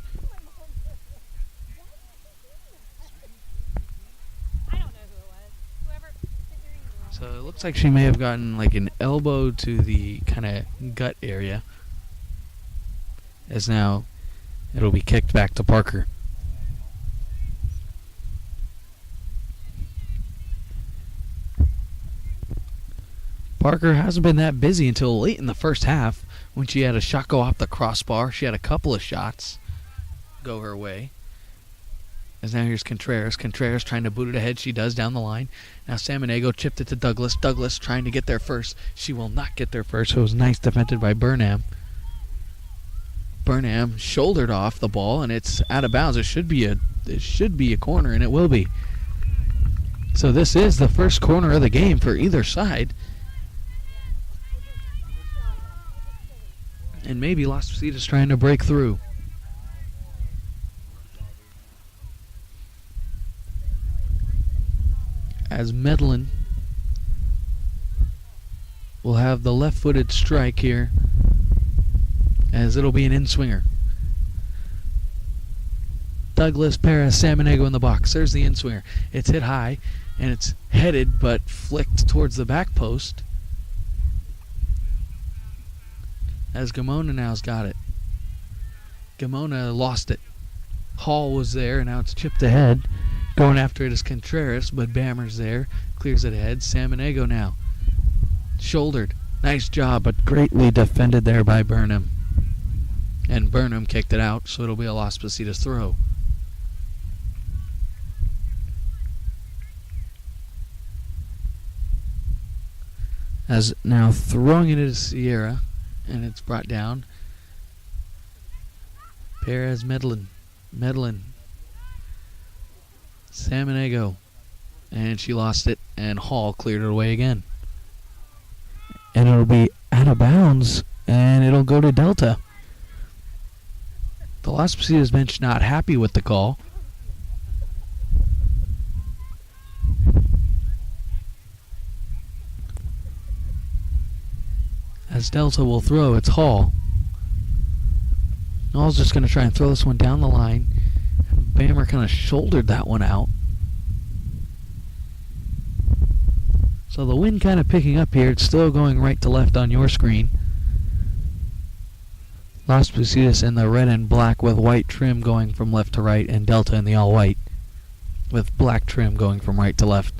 So it looks like she may have gotten like an elbow to the kind of gut area. As now it'll be kicked back to Parker. Parker hasn't been that busy until late in the first half when she had a shot go off the crossbar. She had a couple of shots go her way. As now here's Contreras. Contreras trying to boot it ahead. She does down the line. Now Samaniego chipped it to Douglas. Douglas trying to get there first. She will not get there first. So it was nice defended by Burnham. Burnham shouldered off the ball, and it's out of bounds. It should be a corner, and it will be. So this is the first corner of the game for either side. And maybe Las Positas trying to break through. As Medlin will have the left-footed strike here, as it'll be an in-swinger. Douglas, Perez, Samaniego in the box. There's the in-swinger. It's hit high, and it's headed but flicked towards the back post. As Gamona now's got it. Gamona lost it. Hall was there, and now it's chipped ahead. Going after it is Contreras, but Bammer's there. Clears it ahead. Samaniego now. Shouldered. Nice job, but greatly defended there by Burnham. And Burnham kicked it out, so it'll be a Las Positas throw. As now throwing it into Sierra. And it's brought down. Perez, Medlin. Samaniego. And she lost it. And Hall cleared it away again. And it'll be out of bounds. And it'll go to Delta. The Las Positas bench not happy with the call. As Delta will throw, it's Hall. Hall's just going to try and throw this one down the line. Bammer kind of shouldered that one out. So the wind kind of picking up here. It's still going right to left on your screen. Las Positas in the red and black with white trim going from left to right, and Delta in the all white with black trim going from right to left.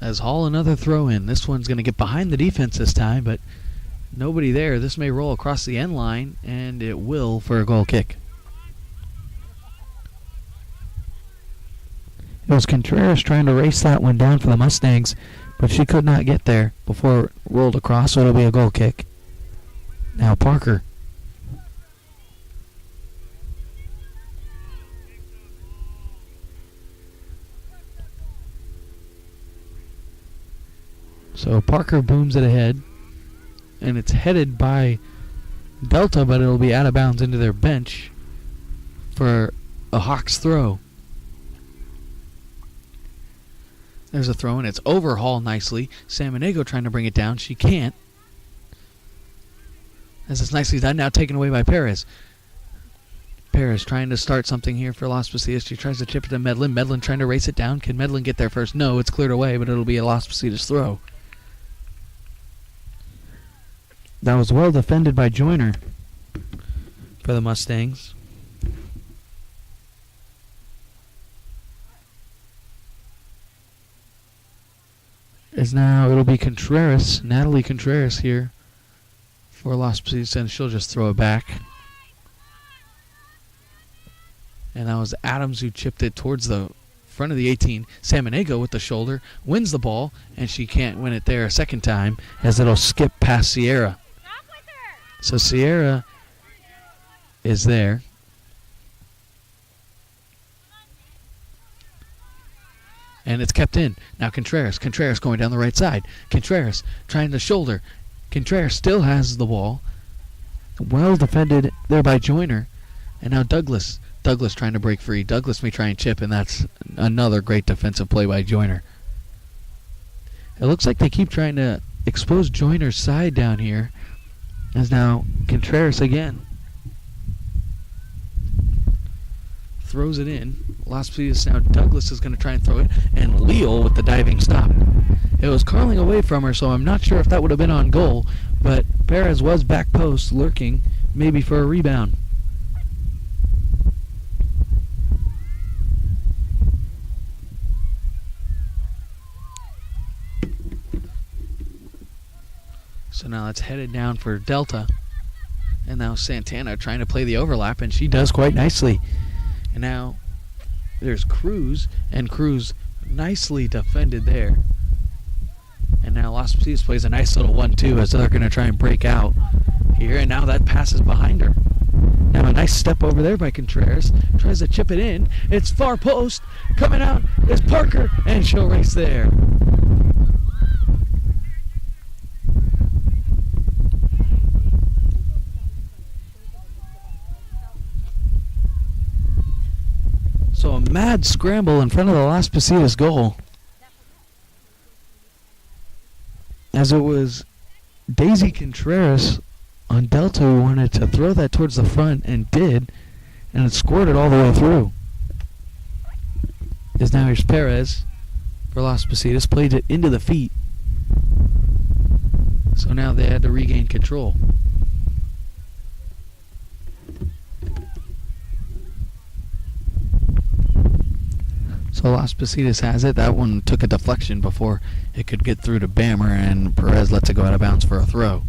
As Hall another throw in. This one's going to get behind the defense this time, but nobody there. This may roll across the end line, and it will for a goal kick. It was Contreras trying to race that one down for the Mustangs, but she could not get there before it rolled across, so it'll be a goal kick. Now Parker. So Parker booms it ahead, and it's headed by Delta, but it'll be out of bounds into their bench for a Hawks throw. There's a throw, and it's overhauled nicely. Samaniego trying to bring it down. She can't. As it's nicely done, now taken away by Perez. Perez trying to start something here for Las Positas. She tries to chip it to Medlin. Medlin trying to race it down. Can Medlin get there first? No, it's cleared away, but it'll be a Las Positas throw. That was well defended by Joyner for the Mustangs. It'll be Contreras, Natalie Contreras here for Las Positas, and she'll just throw it back. And that was Adams who chipped it towards the front of the 18. Samaniego with the shoulder wins the ball, and she can't win it there a second time as it'll skip past Sierra. So Sierra is there. And it's kept in. Now Contreras going down the right side. Contreras trying to shoulder. Contreras still has the ball. Well defended there by Joyner. And now Douglas trying to break free. Douglas may try and chip, and that's another great defensive play by Joyner. It looks like they keep trying to expose Joyner's side down here. As now Contreras again throws it in. Las Positas now. Douglas is going to try and throw it, and Leal with the diving stop. It was curling away from her, so I'm not sure if that would have been on goal, but Perez was back post lurking, maybe for a rebound. So now it's headed down for Delta. And now Santana trying to play the overlap, and she does quite nicely. And now there's Cruz, and Cruz nicely defended there. And now Las Positas plays a nice little 1-2 as they're going to try and break out here. And now that passes behind her. Now a nice step over there by Contreras. Tries to chip it in. It's far post. Coming out is Parker, and she'll race there. So a mad scramble in front of the Las Positas goal. As it was Daisy Contreras on Delta who wanted to throw that towards the front and did, and it scored it all the way through. As now here's Perez for Las Positas, played it into the feet. So now they had to regain control. So Las Positas has it. That one took a deflection before it could get through to Bammer, and Perez lets it go out of bounds for a throw.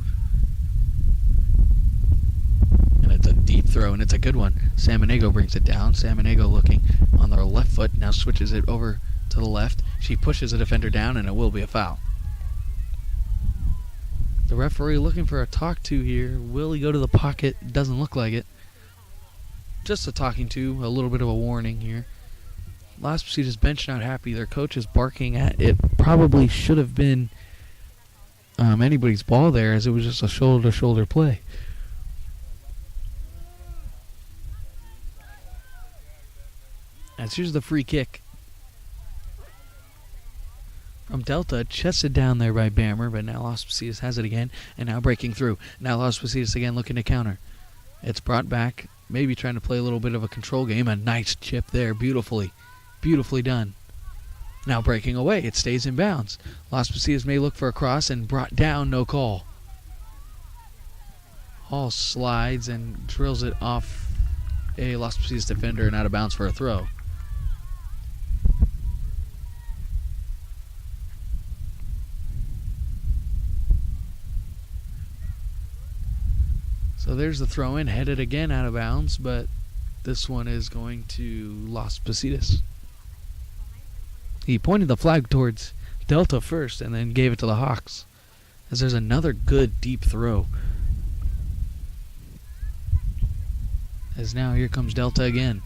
And it's a deep throw, and it's a good one. Samaniego brings it down. Samaniego looking on their left foot, now switches it over to the left. She pushes the defender down, and it will be a foul. The referee looking for a talk to here. Will he go to the pocket? Doesn't look like it. Just a talking to, a little bit of a warning here. Las Positas bench not happy. Their coach is barking at it. Probably should have been anybody's ball there, as it was just a shoulder-to-shoulder play. As here's the free kick from Delta, chested down there by Bammer, but now Las Positas has it again, and now breaking through. Now Las Positas again looking to counter. It's brought back, maybe trying to play a little bit of a control game. A nice chip there, beautifully done. Now breaking away, it stays in bounds. Las Positas may look for a cross, and brought down, no call. Hall slides and drills it off a Las Positas defender and out of bounds for a throw. So there's the throw in, headed again out of bounds, but this one is going to Las Positas. He pointed the flag towards Delta first and then gave it to the Hawks, as there's another good deep throw. As now here comes Delta again.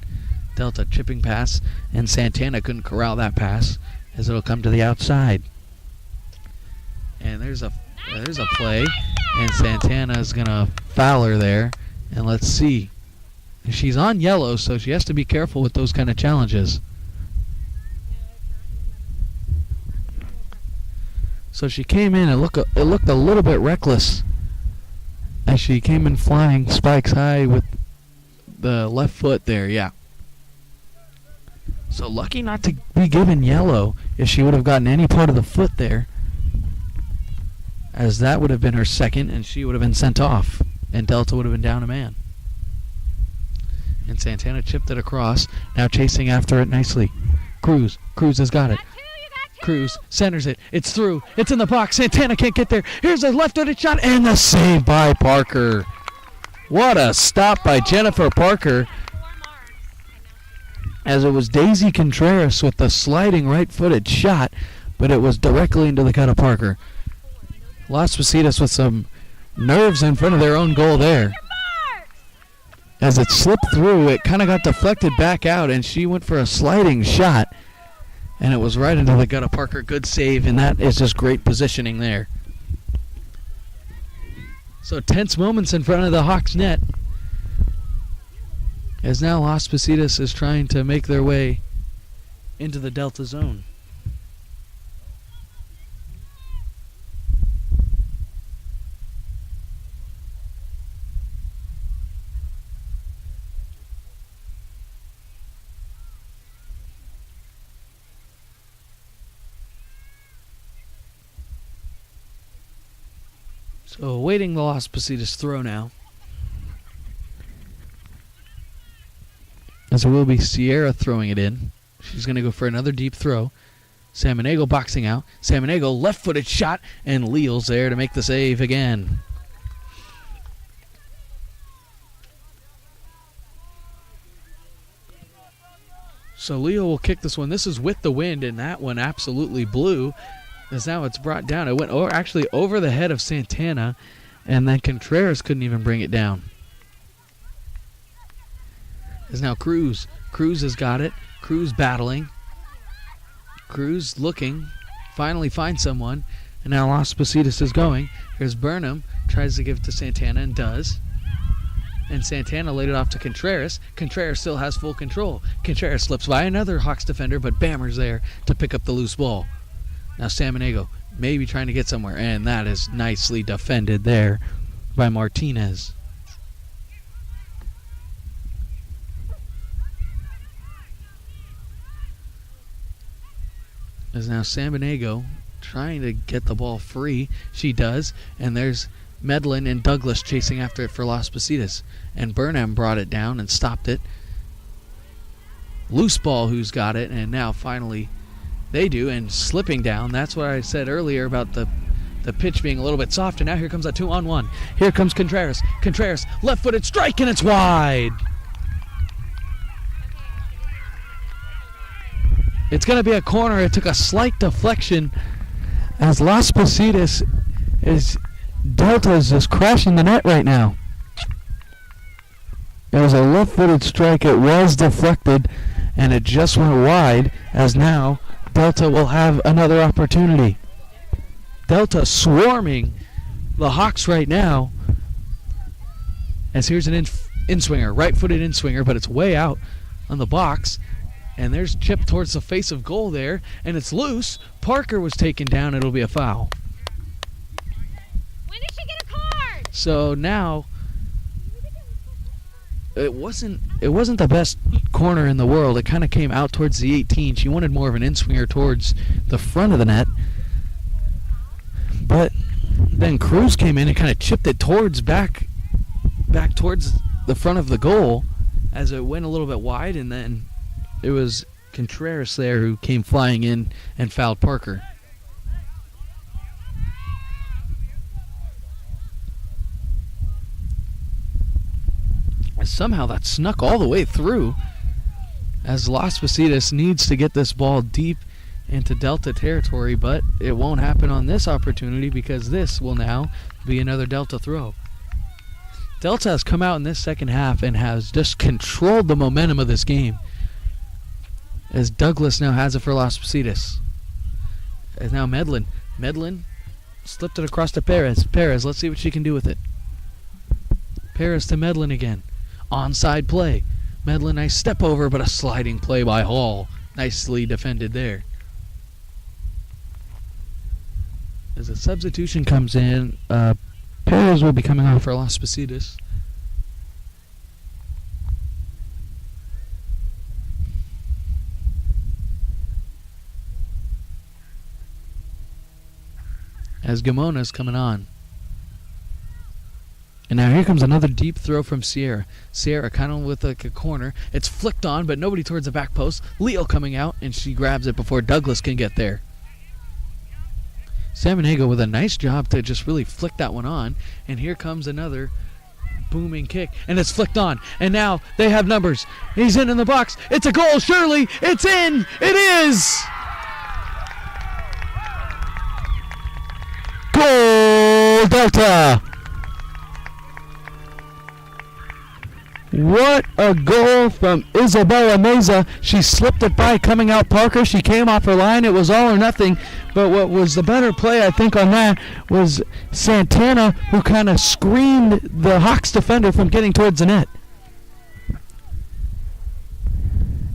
Delta chipping pass, and Santana couldn't corral that pass, as it'll come to the outside. And there's a play, and Santana is going to foul her there. And let's see. She's on yellow, so she has to be careful with those kind of challenges. So she came in, it looked a little bit reckless as she came in flying spikes high with the left foot there, yeah. So lucky not to be given yellow if she would have gotten any part of the foot there, as that would have been her second and she would have been sent off and Delta would have been down a man. And Santana chipped it across, now chasing after it nicely. Cruz has got it. Cruz centers it. It's through. It's in the box. Santana can't get there. Here's a left-footed shot and the save by Parker. What a stop by Jennifer Parker, as it was Daisy Contreras with the sliding right-footed shot, but it was directly into the gut of Parker. Las Positas with some nerves in front of their own goal there. As it slipped through, it kind of got deflected back out, and she went for a sliding shot, and it was right into the gut of Parker. Good save, and that is just great positioning there. So tense moments in front of the Hawks net, as now Las Positas is trying to make their way into the Delta zone. So awaiting the Las Positas throw now. As it will be Sierra throwing it in. She's going to go for another deep throw. Samaniego boxing out. Samaniego left-footed shot, and Leal's there to make the save again. So Leal will kick this one. This is with the wind, and that one absolutely blew. As now it's brought down. It went actually over the head of Santana, and then Contreras couldn't even bring it down. As now Cruz. Cruz has got it. Cruz battling. Cruz looking. Finally finds someone. And now Las Positas is going. Here's Burnham. Tries to give it to Santana and does. And Santana laid it off to Contreras. Contreras still has full control. Contreras slips by another Hawks defender, but Bammer's there to pick up the loose ball. Now Samaniego maybe trying to get somewhere, and that is nicely defended there by Martinez. As now Samaniego trying to get the ball free. She does, and there's Medlin and Douglas chasing after it for Las Positas. And Burnham brought it down and stopped it. Loose ball who's got it, and now finally they do, and slipping down. That's what I said earlier about the pitch being a little bit soft, and now here comes a 2-on-1. Here comes Contreras. Contreras, left-footed strike, and it's wide. It's going to be a corner. It took a slight deflection as Las Positas Delta is just crashing the net right now. It was a left-footed strike. It was deflected, and it just went wide, as now Delta will have another opportunity. Delta swarming the Hawks right now, as here's an in-swinger, right-footed in-swinger, but it's way out on the box. And there's chip towards the face of goal there, and it's loose. Parker was taken down. It'll be a foul. When did she get a card? So now it wasn't the best corner in the world. It kind of came out towards the 18. She wanted more of an in-swinger towards the front of the net. But then Cruz came in and kind of chipped it towards back towards the front of the goal as it went a little bit wide, and then it was Contreras there who came flying in and fouled Parker. And somehow that snuck all the way through, as Las Positas needs to get this ball deep into Delta territory, but it won't happen on this opportunity because this will now be another Delta throw. Delta has come out in this second half and has just controlled the momentum of this game, as Douglas now has it for Las Positas. As now Medlin Slipped it across to Perez. Perez, let's see what she can do with it. Perez to Medlin again. Onside play. Medlin, nice step over, but a sliding play by Hall. Nicely defended there. As a substitution comes in, Perez will be coming on for Las Positas. As Gamona's coming on. And now here comes another deep throw from Sierra. Sierra kind of with like a corner. It's flicked on, but nobody towards the back post. Leo coming out, and she grabs it before Douglas can get there. Samaniego with a nice job to just really flick that one on. And here comes another booming kick, and it's flicked on. And now they have numbers. He's in the box. It's a goal, surely. It's in. It is. Goal, Delta. What a goal from Isabella Meza. She slipped it by coming out Parker. She came off her line. It was all or nothing. But what was the better play, I think, on that was Santana, who kind of screened the Hawks defender from getting towards the net.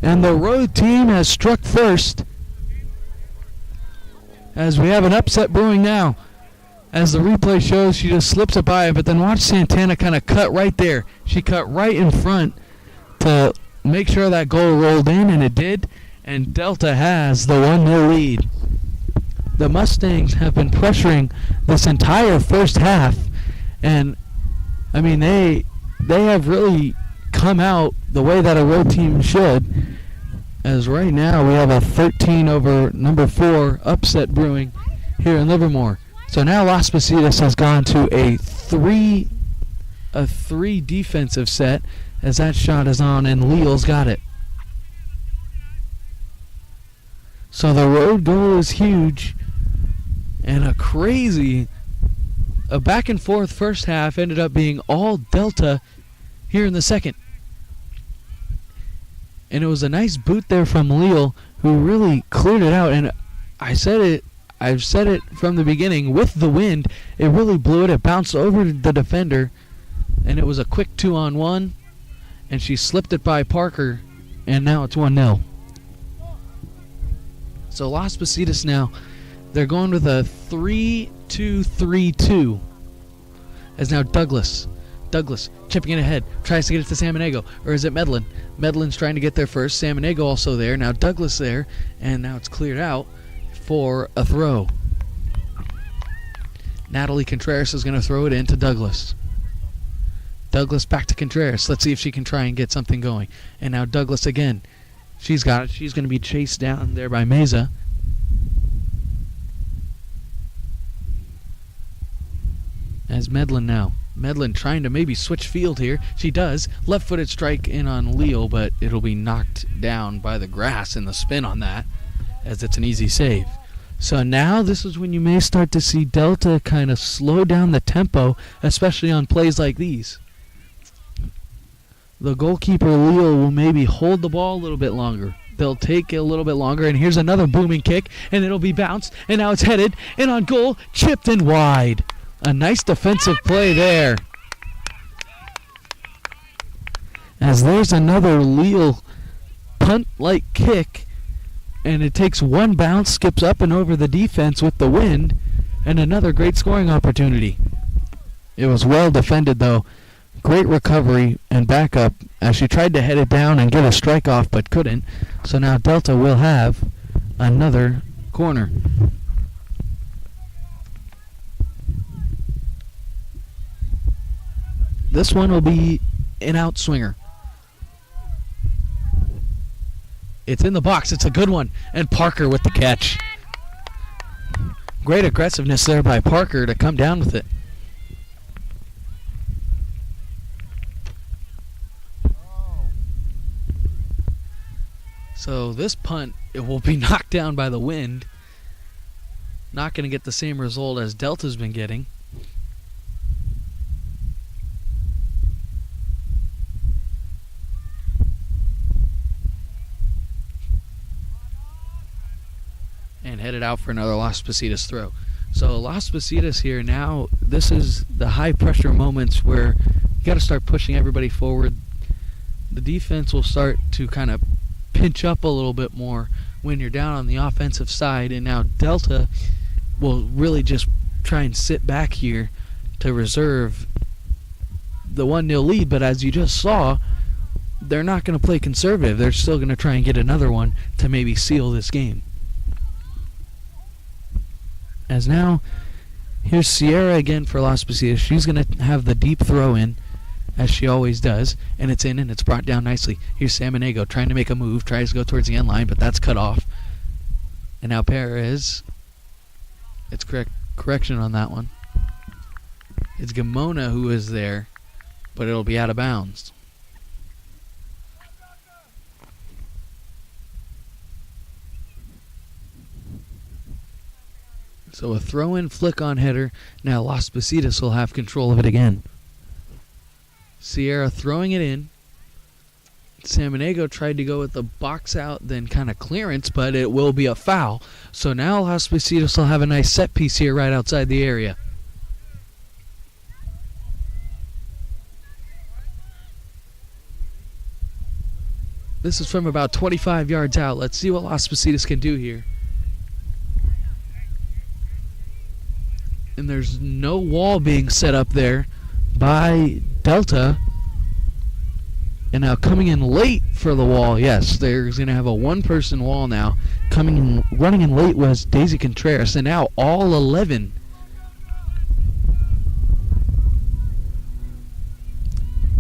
And the road team has struck first, as we have an upset brewing now. As the replay shows, she just slips it by, but then watch Santana kind of cut right there. She cut right in front to make sure that goal rolled in, and it did. And Delta has the 1-0 lead. The Mustangs have been pressuring this entire first half, and I mean they have really come out the way that a road team should. As right now we have a 13 over number 4 upset brewing here in Livermore. So now Las Positas has gone to a three defensive set, as that shot is on and Leal's got it. So the road goal is huge, and a back and forth first half ended up being all Delta here in the second. And it was a nice boot there from Leal, who really cleared it out. And I've said it from the beginning, with the wind, it really blew it. It bounced over the defender, and it was a quick 2-on-1, and she slipped it by Parker, and now it's 1-0. So Las Positas now, they're going with a 3-2-3-2. As now Douglas chipping it ahead, tries to get it to Samaniego, or is it Medlin? Medlin's trying to get there first. Samaniego also there. Now Douglas there, and now it's cleared out for a throw. Natalie Contreras is going to throw it into Douglas. Douglas back to Contreras. Let's see if she can try and get something going. And now Douglas again. She's got it. She's going to be chased down there by Meza. As Medlin now. Medlin trying to maybe switch field here. She does. Left-footed strike in on Leo, but it'll be knocked down by the grass and the spin on that, as it's an easy save. So now this is when you may start to see Delta kind of slow down the tempo, especially on plays like these. The goalkeeper, Leo, will maybe hold the ball a little bit longer. They'll take it a little bit longer, and here's another booming kick, and it'll be bounced, and now it's headed, and on goal, chipped and wide. A nice defensive play there. As there's another Leo punt-like kick, and it takes one bounce, skips up and over the defense with the wind, and another great scoring opportunity. It was well defended, though. Great recovery and backup as she tried to head it down and get a strike off, but couldn't. So now Delta will have another corner. This one will be an out swinger. It's in the box. It's a good one. And Parker with the catch. Great aggressiveness there by Parker to come down with it. So this punt, it will be knocked down by the wind. Not going to get the same result as Delta's been getting. And headed out for another Las Positas throw. So Las Positas here now, this is the high pressure moments where you got to start pushing everybody forward. The defense will start to kind of pinch up a little bit more when you're down on the offensive side, and now Delta will really just try and sit back here to reserve the 1-0 lead. But as you just saw, they're not going to play conservative. They're still going to try and get another one to maybe seal this game. As now, here's Sierra again for Las Positas. She's going to have the deep throw in, as she always does, and it's in and it's brought down nicely. Here's Samaniego trying to make a move, tries to go towards the end line, but that's cut off. And now Perez, it's correction on that one. It's Gamona who is there, but it'll be out of bounds. So a throw-in flick-on header. Now Las Positas will have control of it again. Sierra throwing it in. Samaniego tried to go with the box out, then kind of clearance, but it will be a foul. So now Las Positas will have a nice set piece here right outside the area. This is from about 25 yards out. Let's see what Las Positas can do here. And there's no wall being set up there by Delta. And now coming in late for the wall, yes, there's going to have a one-person wall now. Running in late was Daisy Contreras, and now all 11.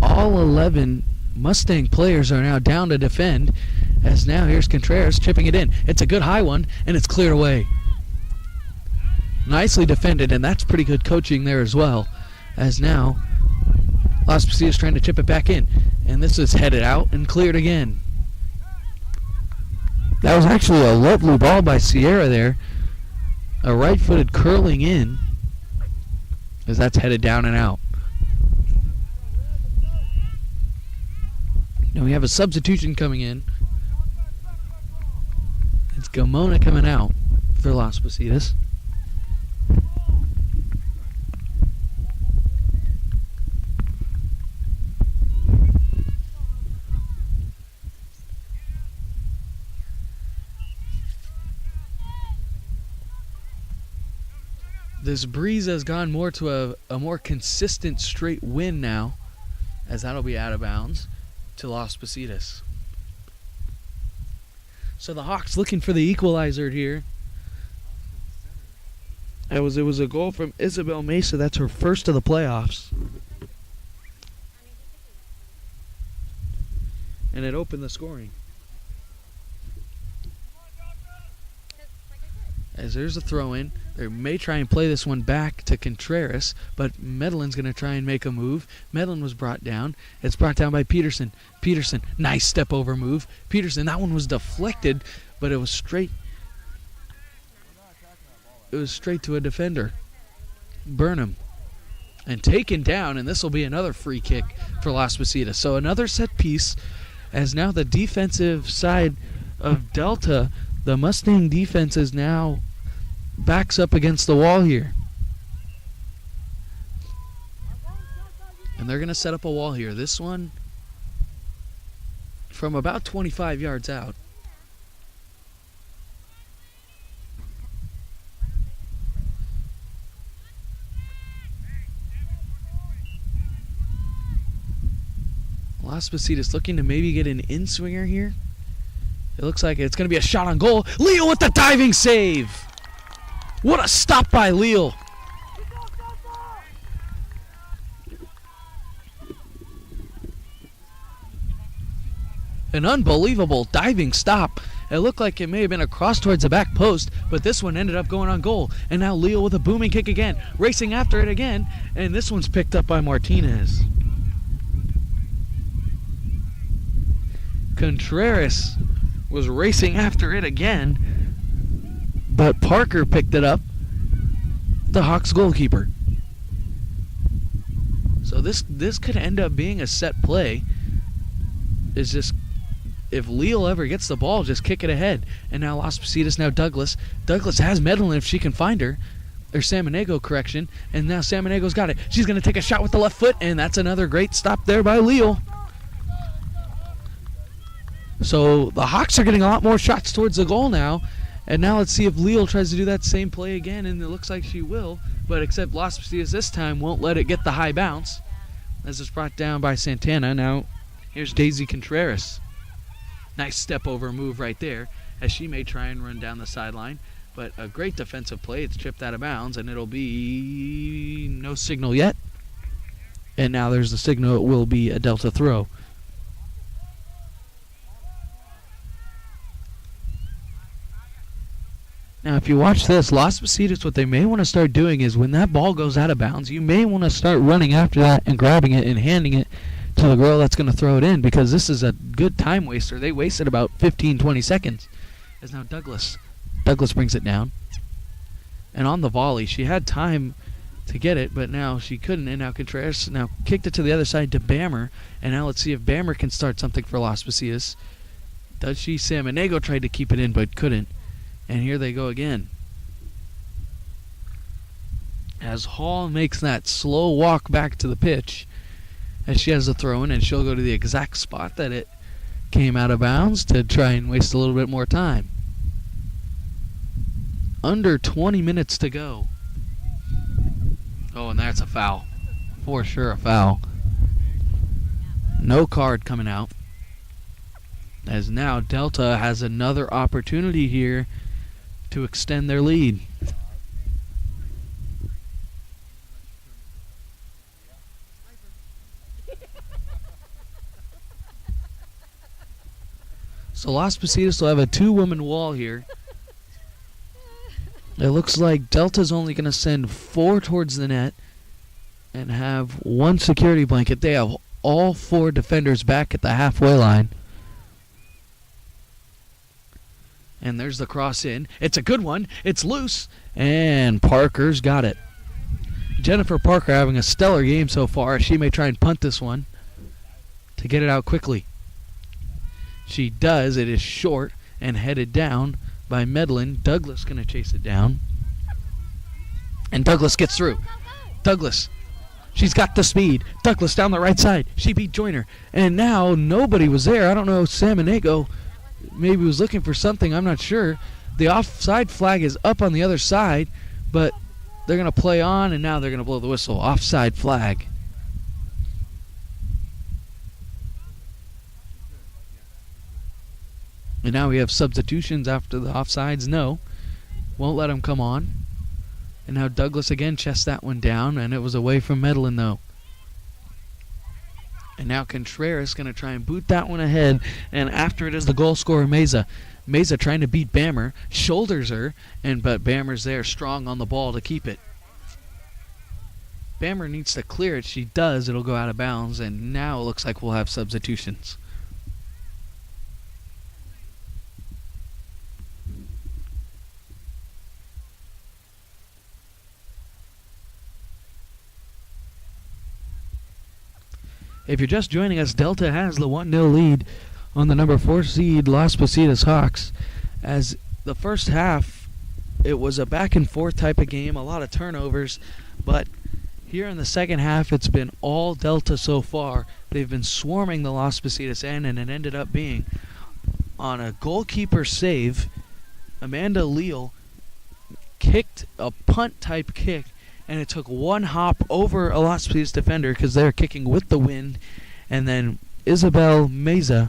All 11 Mustang players are now down to defend, as now here's Contreras chipping it in. It's a good high one, and it's cleared away. Nicely defended, and that's pretty good coaching there as well, as now Las Positas trying to chip it back in, and this is headed out and cleared again. That was actually a lovely ball by Sierra there, a right-footed curling in, as that's headed down and out. Now we have a substitution coming in. It's Gamona coming out for Las Positas. This breeze has gone more to a more consistent straight wind now, as that'll be out of bounds to Las Positas. So the Hawks looking for the equalizer here. It was a goal from Isabel Mesa. That's her first of the playoffs. And it opened the scoring. As there's a throw-in. They may try and play this one back to Contreras, but Medellin's going to try and make a move. Medellin was brought down. It's brought down by Peterson. Peterson, nice step-over move. Peterson, that one was deflected, but it was straight. It was straight to a defender. Burnham. And taken down, and this will be another free kick for Las Positas. So another set piece, as now the defensive side of Delta, the Mustang defense is now backs up against the wall here. And they're going to set up a wall here. This one from about 25 yards out. Las Positas looking to maybe get an in-swinger here. It looks like it's going to be a shot on goal. Leal with the diving save. What a stop by Leal. An unbelievable diving stop. It looked like it may have been a cross towards the back post, but this one ended up going on goal. And now Leal with a booming kick again, racing after it again, and this one's picked up by Martinez. Contreras was racing after it again, but Parker picked it up, the Hawks goalkeeper. So this could end up being a set play. It's just, if Leal ever gets the ball, just kick it ahead. And now Las Positas, now Douglas. Douglas has Medellin if she can find her. or Samaniego, correction, and now Samanego's got it. She's going to take a shot with the left foot, and that's another great stop there by Leal. So the Hawks are getting a lot more shots towards the goal now, and now let's see if Leal tries to do that same play again, and it looks like she will, but except Las Positas this time won't let it get the high bounce, as it's brought down by Santana. Now here's Daisy Contreras. Nice step over move right there, as she may try and run down the sideline. But a great defensive play. It's chipped out of bounds, and it'll be no signal yet. And now there's the signal. It will be a Delta throw. Now, if you watch this, Las Positas, what they may want to start doing is when that ball goes out of bounds, you may want to start running after that and grabbing it and handing it to the girl that's going to throw it in, because this is a good time waster. They wasted about 15, 20 seconds. As now Douglas brings it down. And on the volley, she had time to get it, but now she couldn't. And now Contreras now kicked it to the other side to Bammer. And now let's see if Bammer can start something for Las Positas. Does she? Samanego tried to keep it in, but couldn't. And here they go again. As Hall makes that slow walk back to the pitch, as she has the throw in, and she'll go to the exact spot that it came out of bounds to try and waste a little bit more time. Under 20 minutes to go. Oh, and that's a foul. For sure a foul. No card coming out. As now Delta has another opportunity here to extend their lead. So Las Positas will have a two-woman wall here. It looks like Delta's only going to send 4 towards the net and have 1 security blanket. They have all 4 defenders back at the halfway line. And there's the cross in. It's a good one. It's loose. And Parker's got it. Jennifer Parker having a stellar game so far. She may try and punt this one to get it out quickly. She does. It is short and headed down by Medlin. Douglas going to chase it down. And Douglas gets through. Douglas. She's got the speed. Douglas down the right side. She beat Joyner. And now nobody was there. I don't know. Samanego maybe was looking for something. I'm not sure. The offside flag is up on the other side, but they're going to play on, and now they're going to blow the whistle. Offside flag. And now we have substitutions after the offsides. No. Won't let them come on. And now Douglas again chests that one down, and it was away from Medlin, though. And now Contreras going to try and boot that one ahead, and after it is the goal scorer, Meza. Meza trying to beat Bammer, shoulders her, but Bammer's there strong on the ball to keep it. Bammer needs to clear it. She does. It'll go out of bounds, and now it looks like we'll have substitutions. If you're just joining us, Delta has the 1-0 lead on the number 4 seed Las Positas Hawks. As the first half, it was a back-and-forth type of game, a lot of turnovers, but here in the second half, it's been all Delta so far. They've been swarming the Las Positas end, and it ended up being on a goalkeeper save. Amanda Leal kicked a punt-type kick, and it took one hop over a Las Positas defender because they're kicking with the wind. And then Isabella Meza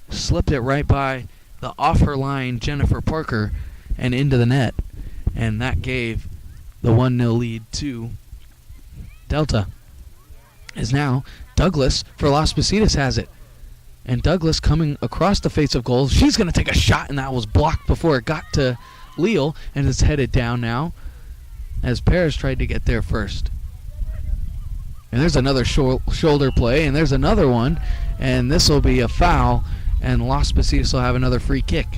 slipped it right by the off her line Jennifer Parker and into the net. And that gave the 1-0 lead to Delta. As now Douglas for Las Positas has it. And Douglas coming across the face of goal. She's going to take a shot, and that was blocked before it got to Leal, and it's headed down now as Perez tried to get there first. And there's another shoulder play, and there's another one, and this will be a foul, and Las Positas will have another free kick.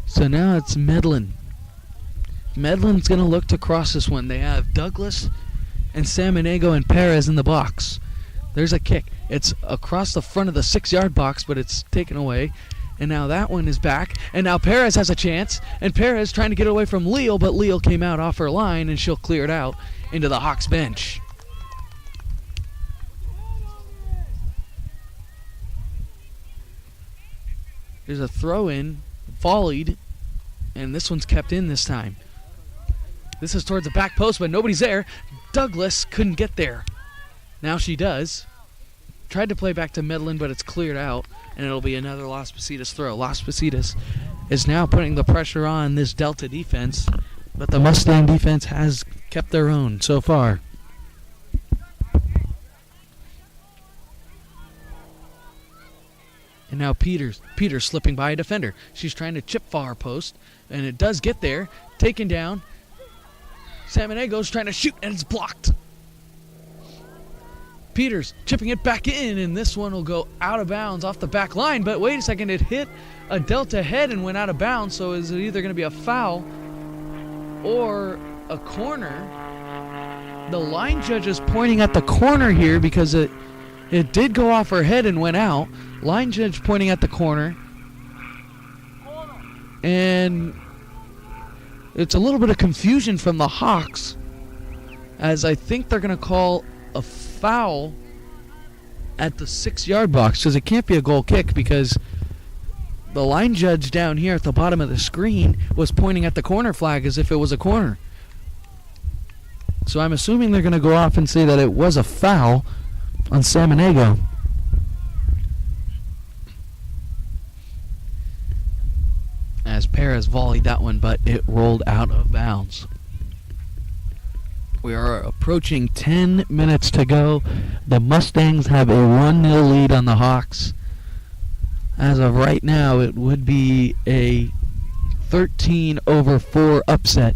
So now it's Medlin. Medlin's going to look to cross this one. They have Douglas and Samanego and Perez in the box. There's a kick. It's across the front of the 6-yard box, but it's taken away. And now that one is back. And now Perez has a chance. And Perez trying to get away from Leal, but Leal came out off her line, and she'll clear it out into the Hawks bench. There's a throw-in, volleyed, and this one's kept in this time. This is towards the back post, but nobody's there. Douglas couldn't get there. Now she does. Tried to play back to Medlin, but it's cleared out, and it'll be another Las Positas throw. Las Positas is now putting the pressure on this Delta defense, but the Mustang defense has kept their own so far. And now Peters slipping by a defender. She's trying to chip far post, and it does get there. Taken down. Salmonego's trying to shoot, and it's blocked. Peters chipping it back in, and this one will go out of bounds off the back line. But wait a second, it hit a Delta head and went out of bounds, so is it either going to be a foul or a corner? The line judge is pointing at the corner here because it did go off her head and went out. Line judge pointing at the corner. And it's a little bit of confusion from the Hawks, as I think they're going to call a foul at the 6-yard box, because it can't be a goal kick, because the line judge down here at the bottom of the screen was pointing at the corner flag as if it was a corner. So I'm assuming they're going to go off and say that it was a foul on Salmonego. As Perez volleyed that one, but it rolled out of bounds. We are approaching 10 minutes to go. The Mustangs have a 1-0 lead on the Hawks. As of right now, it would be a 13-4 upset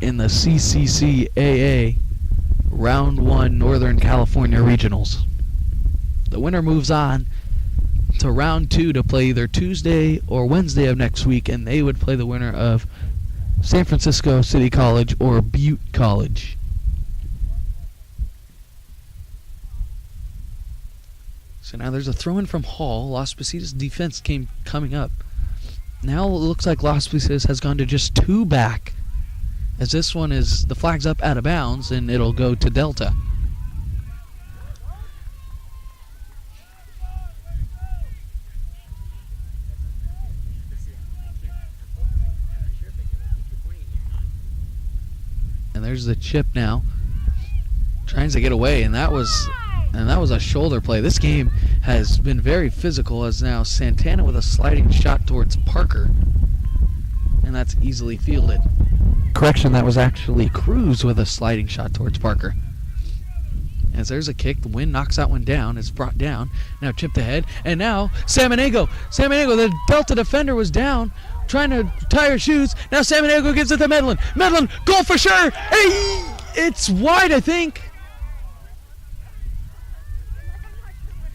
in the CCCAA Round 1 Northern California Regionals. The winner moves on to Round 2 to play either Tuesday or Wednesday of next week, and they would play the winner of San Francisco City College or Butte College. So now there's a throw-in from Hall. Las Positas defense coming up. Now it looks like Las Positas has gone to just 2 back, as this one is, the flag's up out of bounds, and it'll go to Delta. And there's the chip now, trying to get away, and that was a shoulder play. This game has been very physical, as now Santana with a sliding shot towards Parker, and that's easily fielded. Correction, that was actually Cruz with a sliding shot towards Parker. As there's a kick, the wind knocks that one down. It's brought down. Now chipped ahead, and now Salmonego, the Delta defender, was down, trying to tie her shoes. Now Salmonego gives it to Medlin. Medlin, goal for sure. Hey, it's wide, I think.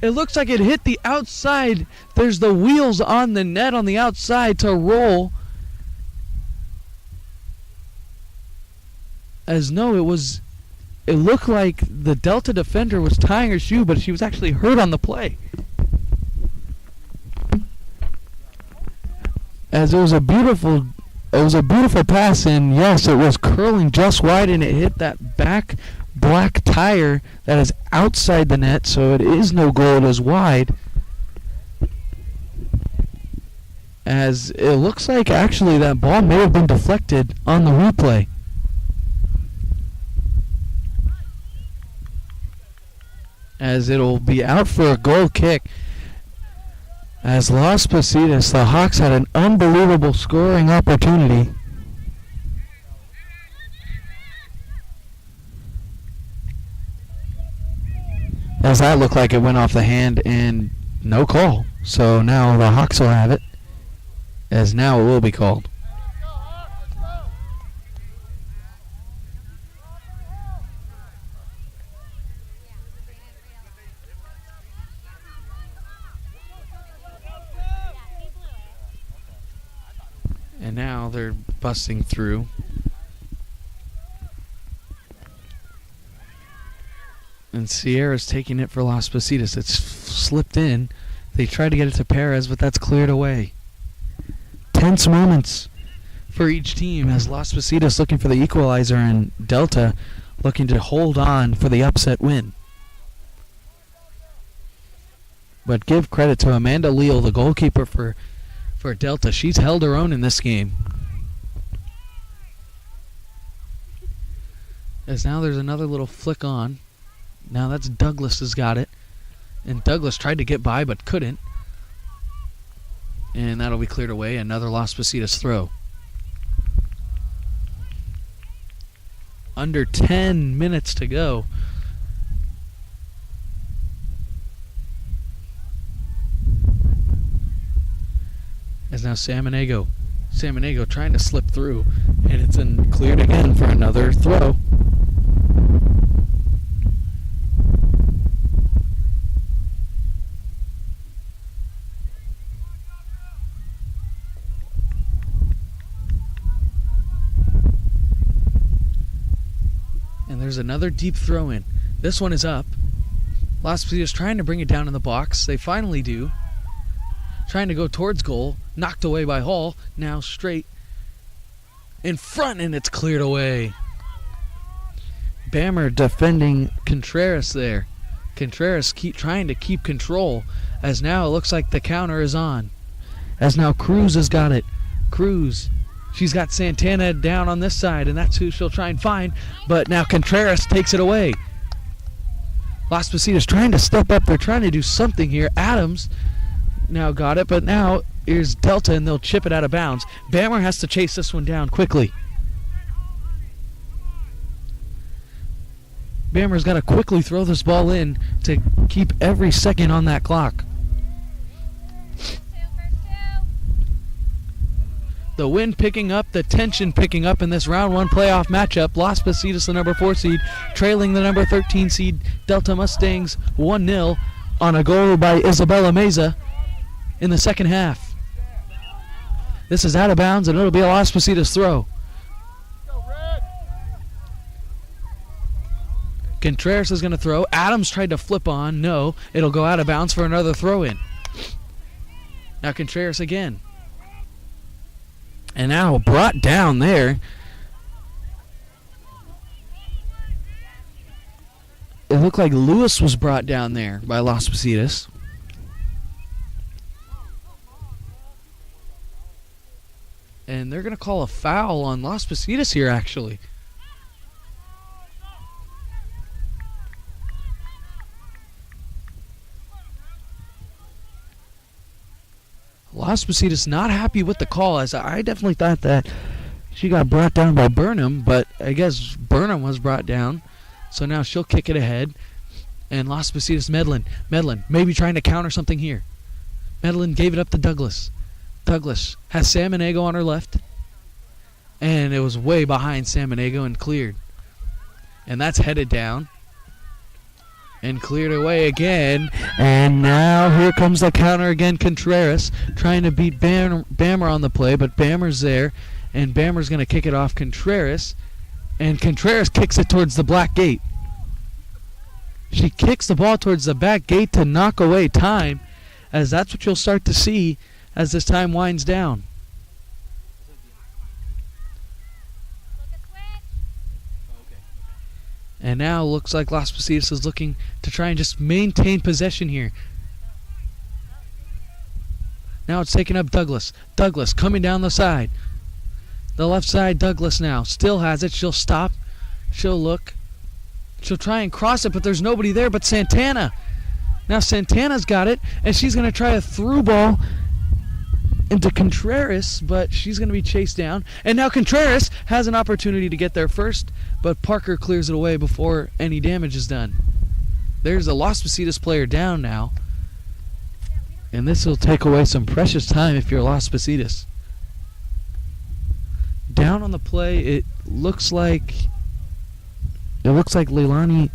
It looks like it hit the outside. There's the wheels on the net on the outside to roll. As no, it looked like the Delta defender was tying her shoe, but she was actually hurt on the play. As it was a beautiful pass, and yes, it was curling just wide, and it hit that back black tire that is outside the net, so it is no goal, it is wide. As it looks like actually that ball may have been deflected on the replay. As it'll be out for a goal kick. As Las Positas, the Hawks had an unbelievable scoring opportunity. As that looked like it went off the hand and no call. So now the Hawks will have it, as now it will be called. And now they're busting through. And Sierra's taking it for Las Positas. It's slipped in They try to get it to Perez, but that's cleared away. Tense moments for each team as Las Positas looking for the equalizer and Delta looking to hold on for the upset win. But give credit to Amanda Leal, the goalkeeper for Delta. She's held her own in this game. As now there's another little flick on. Now that's Douglas has got it. And Douglas tried to get by but couldn't. And that'll be cleared away. Another Las Positas throw. Under 10 minutes to go. As now Samaniego trying to slip through, and it's cleared again for another throw. And there's another deep throw in. This one is up. Las Positas trying to bring it down in the box. They finally do. Trying to go towards goal. Knocked away by Hall. Now straight in front, and it's cleared away. Bammer defending Contreras there. Contreras trying to keep control, as now it looks like the counter is on. As now Cruz has got it. Cruz. She's got Santana down on this side, and that's who she'll try and find. But now Contreras takes it away. Las Positas trying to step up. They're trying to do something here. Adams now got it, but now here's Delta, and they'll chip it out of bounds. Bammer has to chase this one down quickly. Bammer's got to quickly throw this ball in to keep every second on that clock. The wind picking up, the tension picking up in this round one playoff matchup. Las Positas, the number 4 seed, trailing the number 13 seed Delta Mustangs 1-0 on a goal by Isabella Meza in the second half. This is out of bounds, and it'll be a Las Positas throw. Contreras is going to throw. Adams tried to flip on. No, it'll go out of bounds for another throw in. Now Contreras again. And now brought down there. It looked like Lewis was brought down there by Las Positas. And they're going to call a foul on Las Positas here, actually. Las Positas not happy with the call, as I definitely thought that she got brought down by Burnham, but I guess Burnham was brought down. So now she'll kick it ahead. And Las Positas, Medlin, maybe trying to counter something here. Medlin gave it up to Douglas. Douglas has Samaniego on her left. And it was way behind Samaniego and cleared. And that's headed down. And cleared away again. And now here comes the counter again. Contreras trying to beat Bammer on the play, but Bammer's there. And Bammer's going to kick it off Contreras. And Contreras kicks it towards the black gate. She kicks the ball towards the back gate to knock away time, as that's what you'll start to see as this time winds down. And now looks like Las Positas is looking to try and just maintain possession here. Now it's taking up Douglas. Douglas coming down the side. The left side, Douglas now. Still has it. She'll stop. She'll look. She'll try and cross it, but there's nobody there but Santana. Now Santana's got it, and she's going to try a through ball into Contreras, but she's going to be chased down. And now Contreras has an opportunity to get there first, but Parker clears it away before any damage is done. There's a Las Positas player down now, and this will take away some precious time if you're Las Positas. Down on the play, it looks like Leilani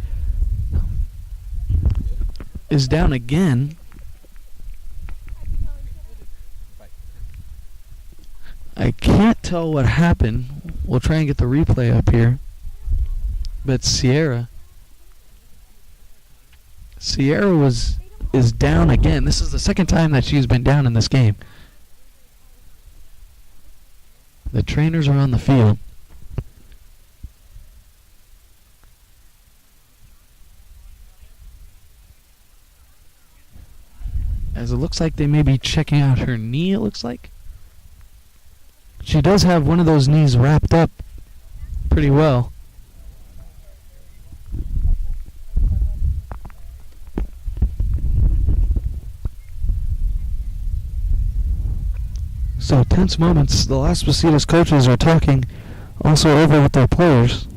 is down again. I can't tell what happened. We'll try and get the replay up here. But Sierra was is down again. This is the second time that she's been down in this game. The trainers are on the field. As it looks like they may be checking out her knee, it looks like. She does have one of those knees wrapped up pretty well. So tense moments. The Las Positas coaches are talking also over with their players.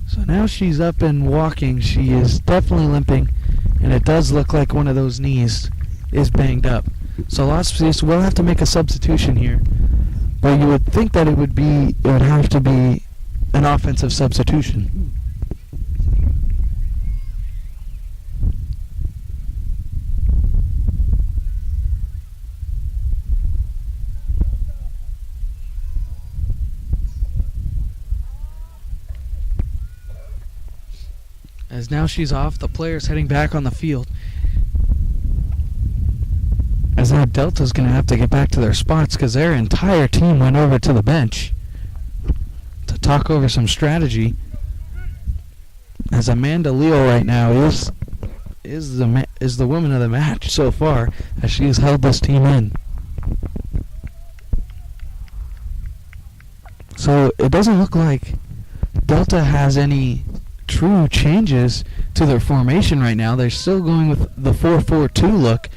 So now she's up and walking. She is definitely limping, and it does look like one of those knees is banged up. So Las Positas will have to make a substitution here. But you would think that it would have to be an offensive substitution. As now she's off, the players heading back on the field. As now Delta's going to have to get back to their spots because their entire team went over to the bench to talk over some strategy. As Amanda Leo right now is the woman of the match so far, as she has held this team in. So it doesn't look like Delta has any true changes to their formation right now. They're still going with the 4-4-2 look.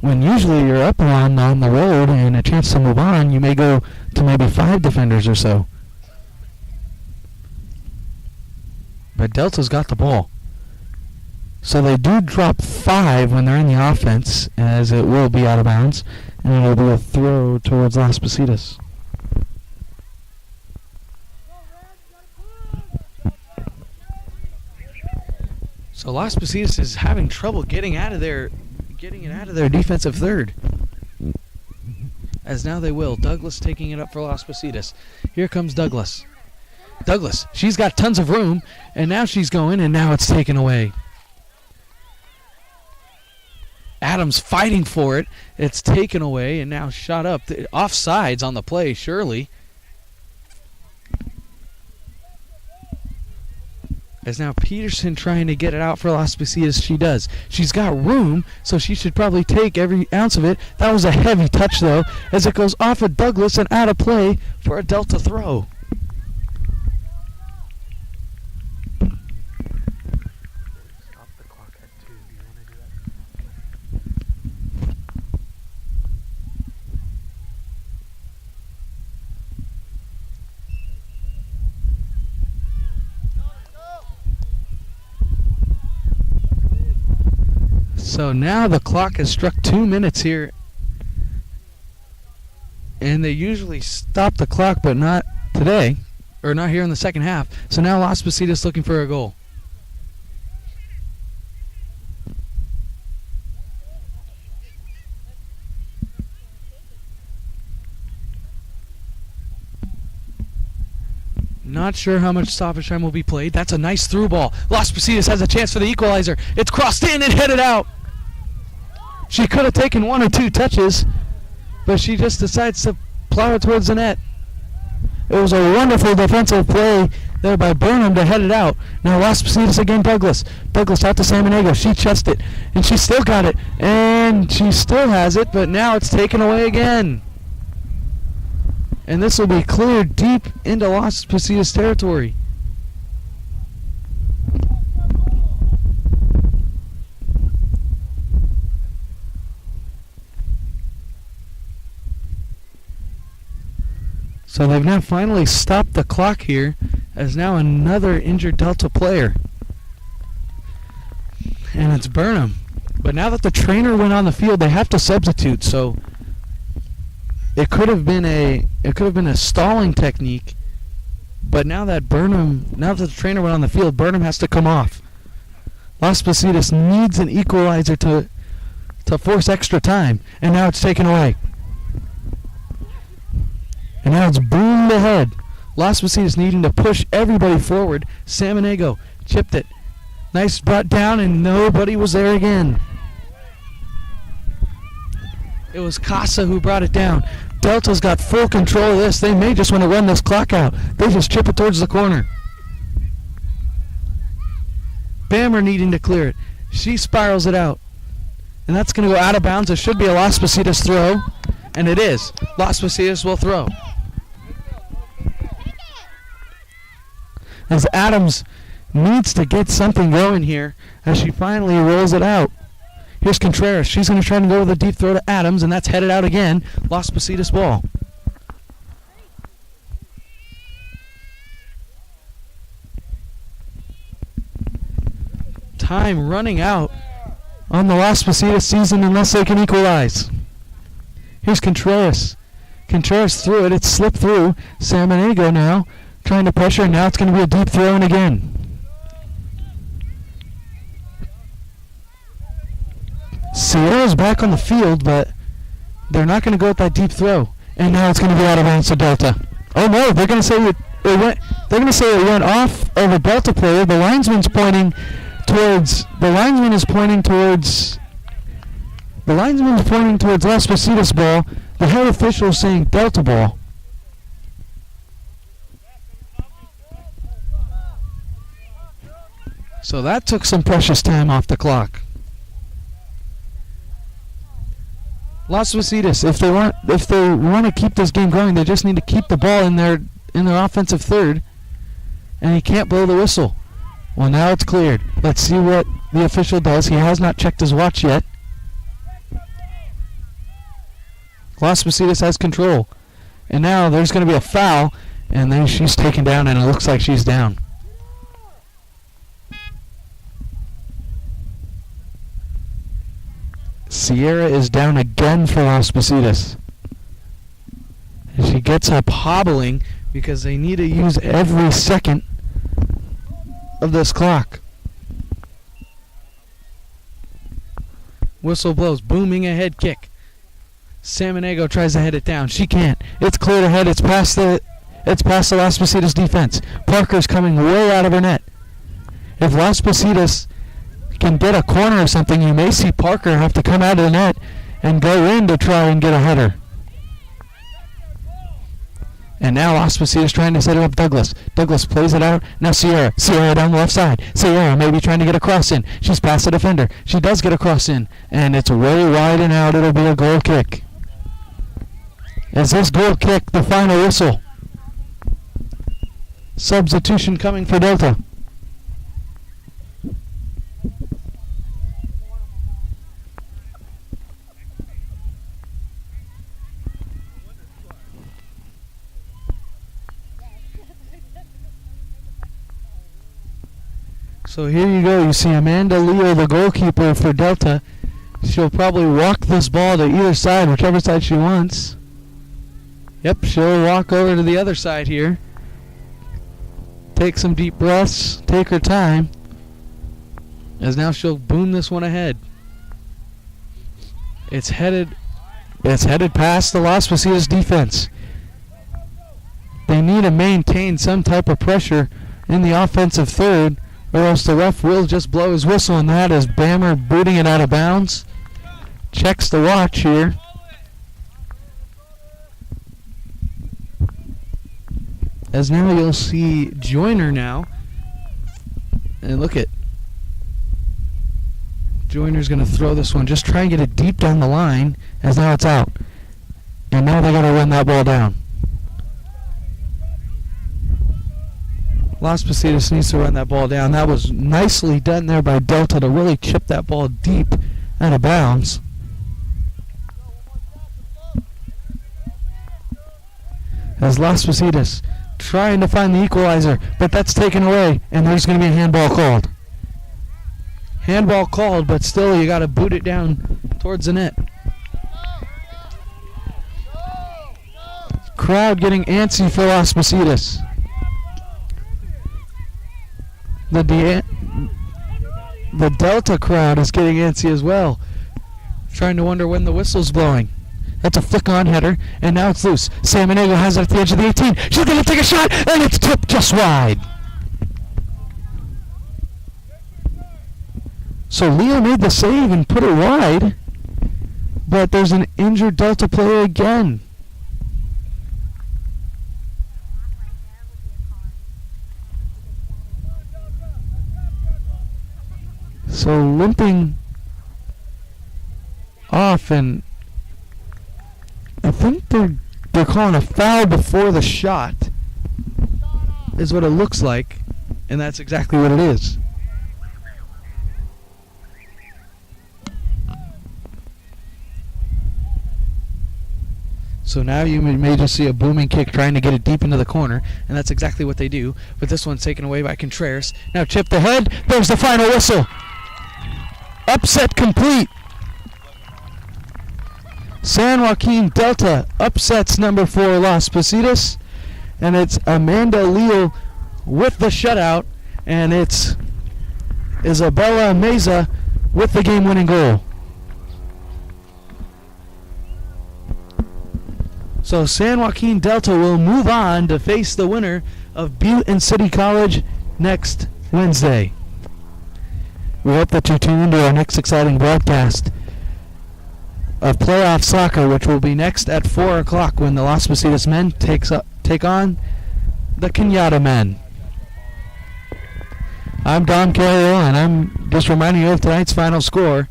When usually you're up on the road and a chance to move on, you may go to maybe 5 defenders or so. But Delta's got the ball. So they do drop 5 when they're in the offense, as it will be out of bounds, and it'll be a throw towards Las Positas. So Las Positas is having trouble getting it out of their defensive third. As now they will. Douglas taking it up for Las Positas. Here comes Douglas. Douglas, she's got tons of room, and now she's going, and now it's taken away. Adams fighting for it. It's taken away, and now shot up. Offsides on the play, surely. As now Peterson trying to get it out for Las Positas. She does. She's got room, so she should probably take every ounce of it. That was a heavy touch, though, as it goes off of Douglas and out of play for a Delta throw. Stop the clock at 2. Do you want to do that? So now the clock has struck 2 minutes here. And they usually stop the clock, but not today. Or not here in the second half. So now Las Positas looking for a goal. Not sure how much stoppage time will be played. That's a nice through ball. Las Positas has a chance for the equalizer. It's crossed in and headed out. She could have taken 1 or 2 touches, but she just decides to plow it towards the net. It was a wonderful defensive play there by Burnham to head it out. Now Las Positas again, Douglas. Douglas out to Samaniego. She chested it, and she still got it. And she still has it, but now it's taken away again. And this will be cleared deep into Las Positas territory. So they've now finally stopped the clock here, as now another injured Delta player. And it's Burnham. But now that the trainer went on the field, they have to substitute, so it could have been a stalling technique. But now that the trainer went on the field, Burnham has to come off. Las Positas needs an equalizer to to force extra time, and now it's taken away. And now it's boomed ahead. Las Positas needing to push everybody forward. Samaniego chipped it. Nice brought down, and nobody was there again. It was Casa who brought it down. Delta's got full control of this. They may just want to run this clock out. They just chip it towards the corner. Bammer needing to clear it. She spirals it out. And that's going to go out of bounds. It should be a Las Positas throw. And it is. Las Positas will throw. As Adams needs to get something going here as she finally rolls it out. Here's Contreras. She's going to try to go with a deep throw to Adams, and that's headed out again. Las Positas ball. Time running out on the Las Positas season unless they can equalize. Here's Contreras. Contreras threw it. It slipped through. Samaniego now trying to pressure. Now it's going to be a deep throw in again. Sierra's back on the field, but they're not going to go with that deep throw. And now it's going to be out of bounds to Delta. Oh no, they're going to say it went. They're going to say it went off of a Delta player. The linesman's pointing towards. The linesman is pointing towards. The linesman is pointing towards Las Positas ball. The head official is saying Delta ball. So that took some precious time off the clock. Las Positas, if they want to keep this game going, they just need to keep the ball in their offensive third, and he can't blow the whistle. Well, now it's cleared. Let's see what the official does. He has not checked his watch yet. Las Positas has control, and now there's going to be a foul, and then she's taken down, and it looks like she's down. Sierra is down again for Las Positas. And she gets up hobbling because they need to use every second of this clock. Whistle blows, booming a head kick. Samaniego tries to head it down. She can't. It's cleared ahead. It's past the Las Positas defense. Parker's coming way out of her net. If Las Positas can get a corner or something, you may see Parker have to come out of the net and go in to try and get a header. And now Las Positas trying to set it up Douglas. Douglas plays it out. Now Sierra. Sierra down the left side. Sierra maybe trying to get a cross in. She's past the defender. She does get a cross in. And it's way wide and out. It'll be a goal kick. Is this goal kick the final whistle? Substitution coming for Delta. So here you go. You see Amanda Leo, the goalkeeper for Delta. She'll probably walk this ball to either side, whichever side she wants. Yep, she'll walk over to the other side here. Take some deep breaths. Take her time. As now she'll boom this one ahead. It's headed past the Las Positas defense. They need to maintain some type of pressure in the offensive third, or else the ref will just blow his whistle, and that is Bammer booting it out of bounds. Checks the watch here. As now you'll see Joyner now. And look at Joyner's going to throw this one. Just try and get it deep down the line, as now it's out. And now they got to run that ball down. Las Positas needs to run that ball down. That was nicely done there by Delta to really chip that ball deep out of bounds. As Las Positas trying to find the equalizer, but that's taken away, and there's going to be a handball called. Handball called, but still you got to boot it down towards the net. Crowd getting antsy for Las Positas. The Delta crowd is getting antsy as well. trying to wonder when the whistle's blowing. That's a flick-on header, and now it's loose. Samaniego has it at the edge of the 18. She's going to take a shot, and it's tipped just wide. So Leo made the save and put it wide, but there's an injured Delta player again. So limping off, and I think they're calling a foul before the shot, is what it looks like, and that's exactly what it is. So now you may just see a booming kick trying to get it deep into the corner, and that's exactly what they do. But this one's taken away by Contreras. Now chipped ahead. There's the final whistle. Upset complete. San Joaquin Delta upsets number 4 Las Positas, and it's Amanda Leal with the shutout, and it's Isabella Meza with the game-winning goal. So San Joaquin Delta will move on to face the winner of Butte and City College next Wednesday. We hope that you tune into our next exciting broadcast of playoff soccer, which will be next at 4 o'clock when the Las Positas men take on the Kenyatta men. I'm Don Carriel, and I'm just reminding you of tonight's final score.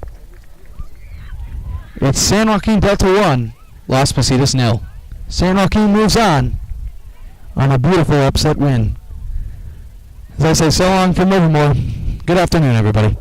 It's San Joaquin Delta 1, Las Positas 0. San Joaquin moves on a beautiful upset win. As I say, so long from Livermore. Good afternoon, everybody.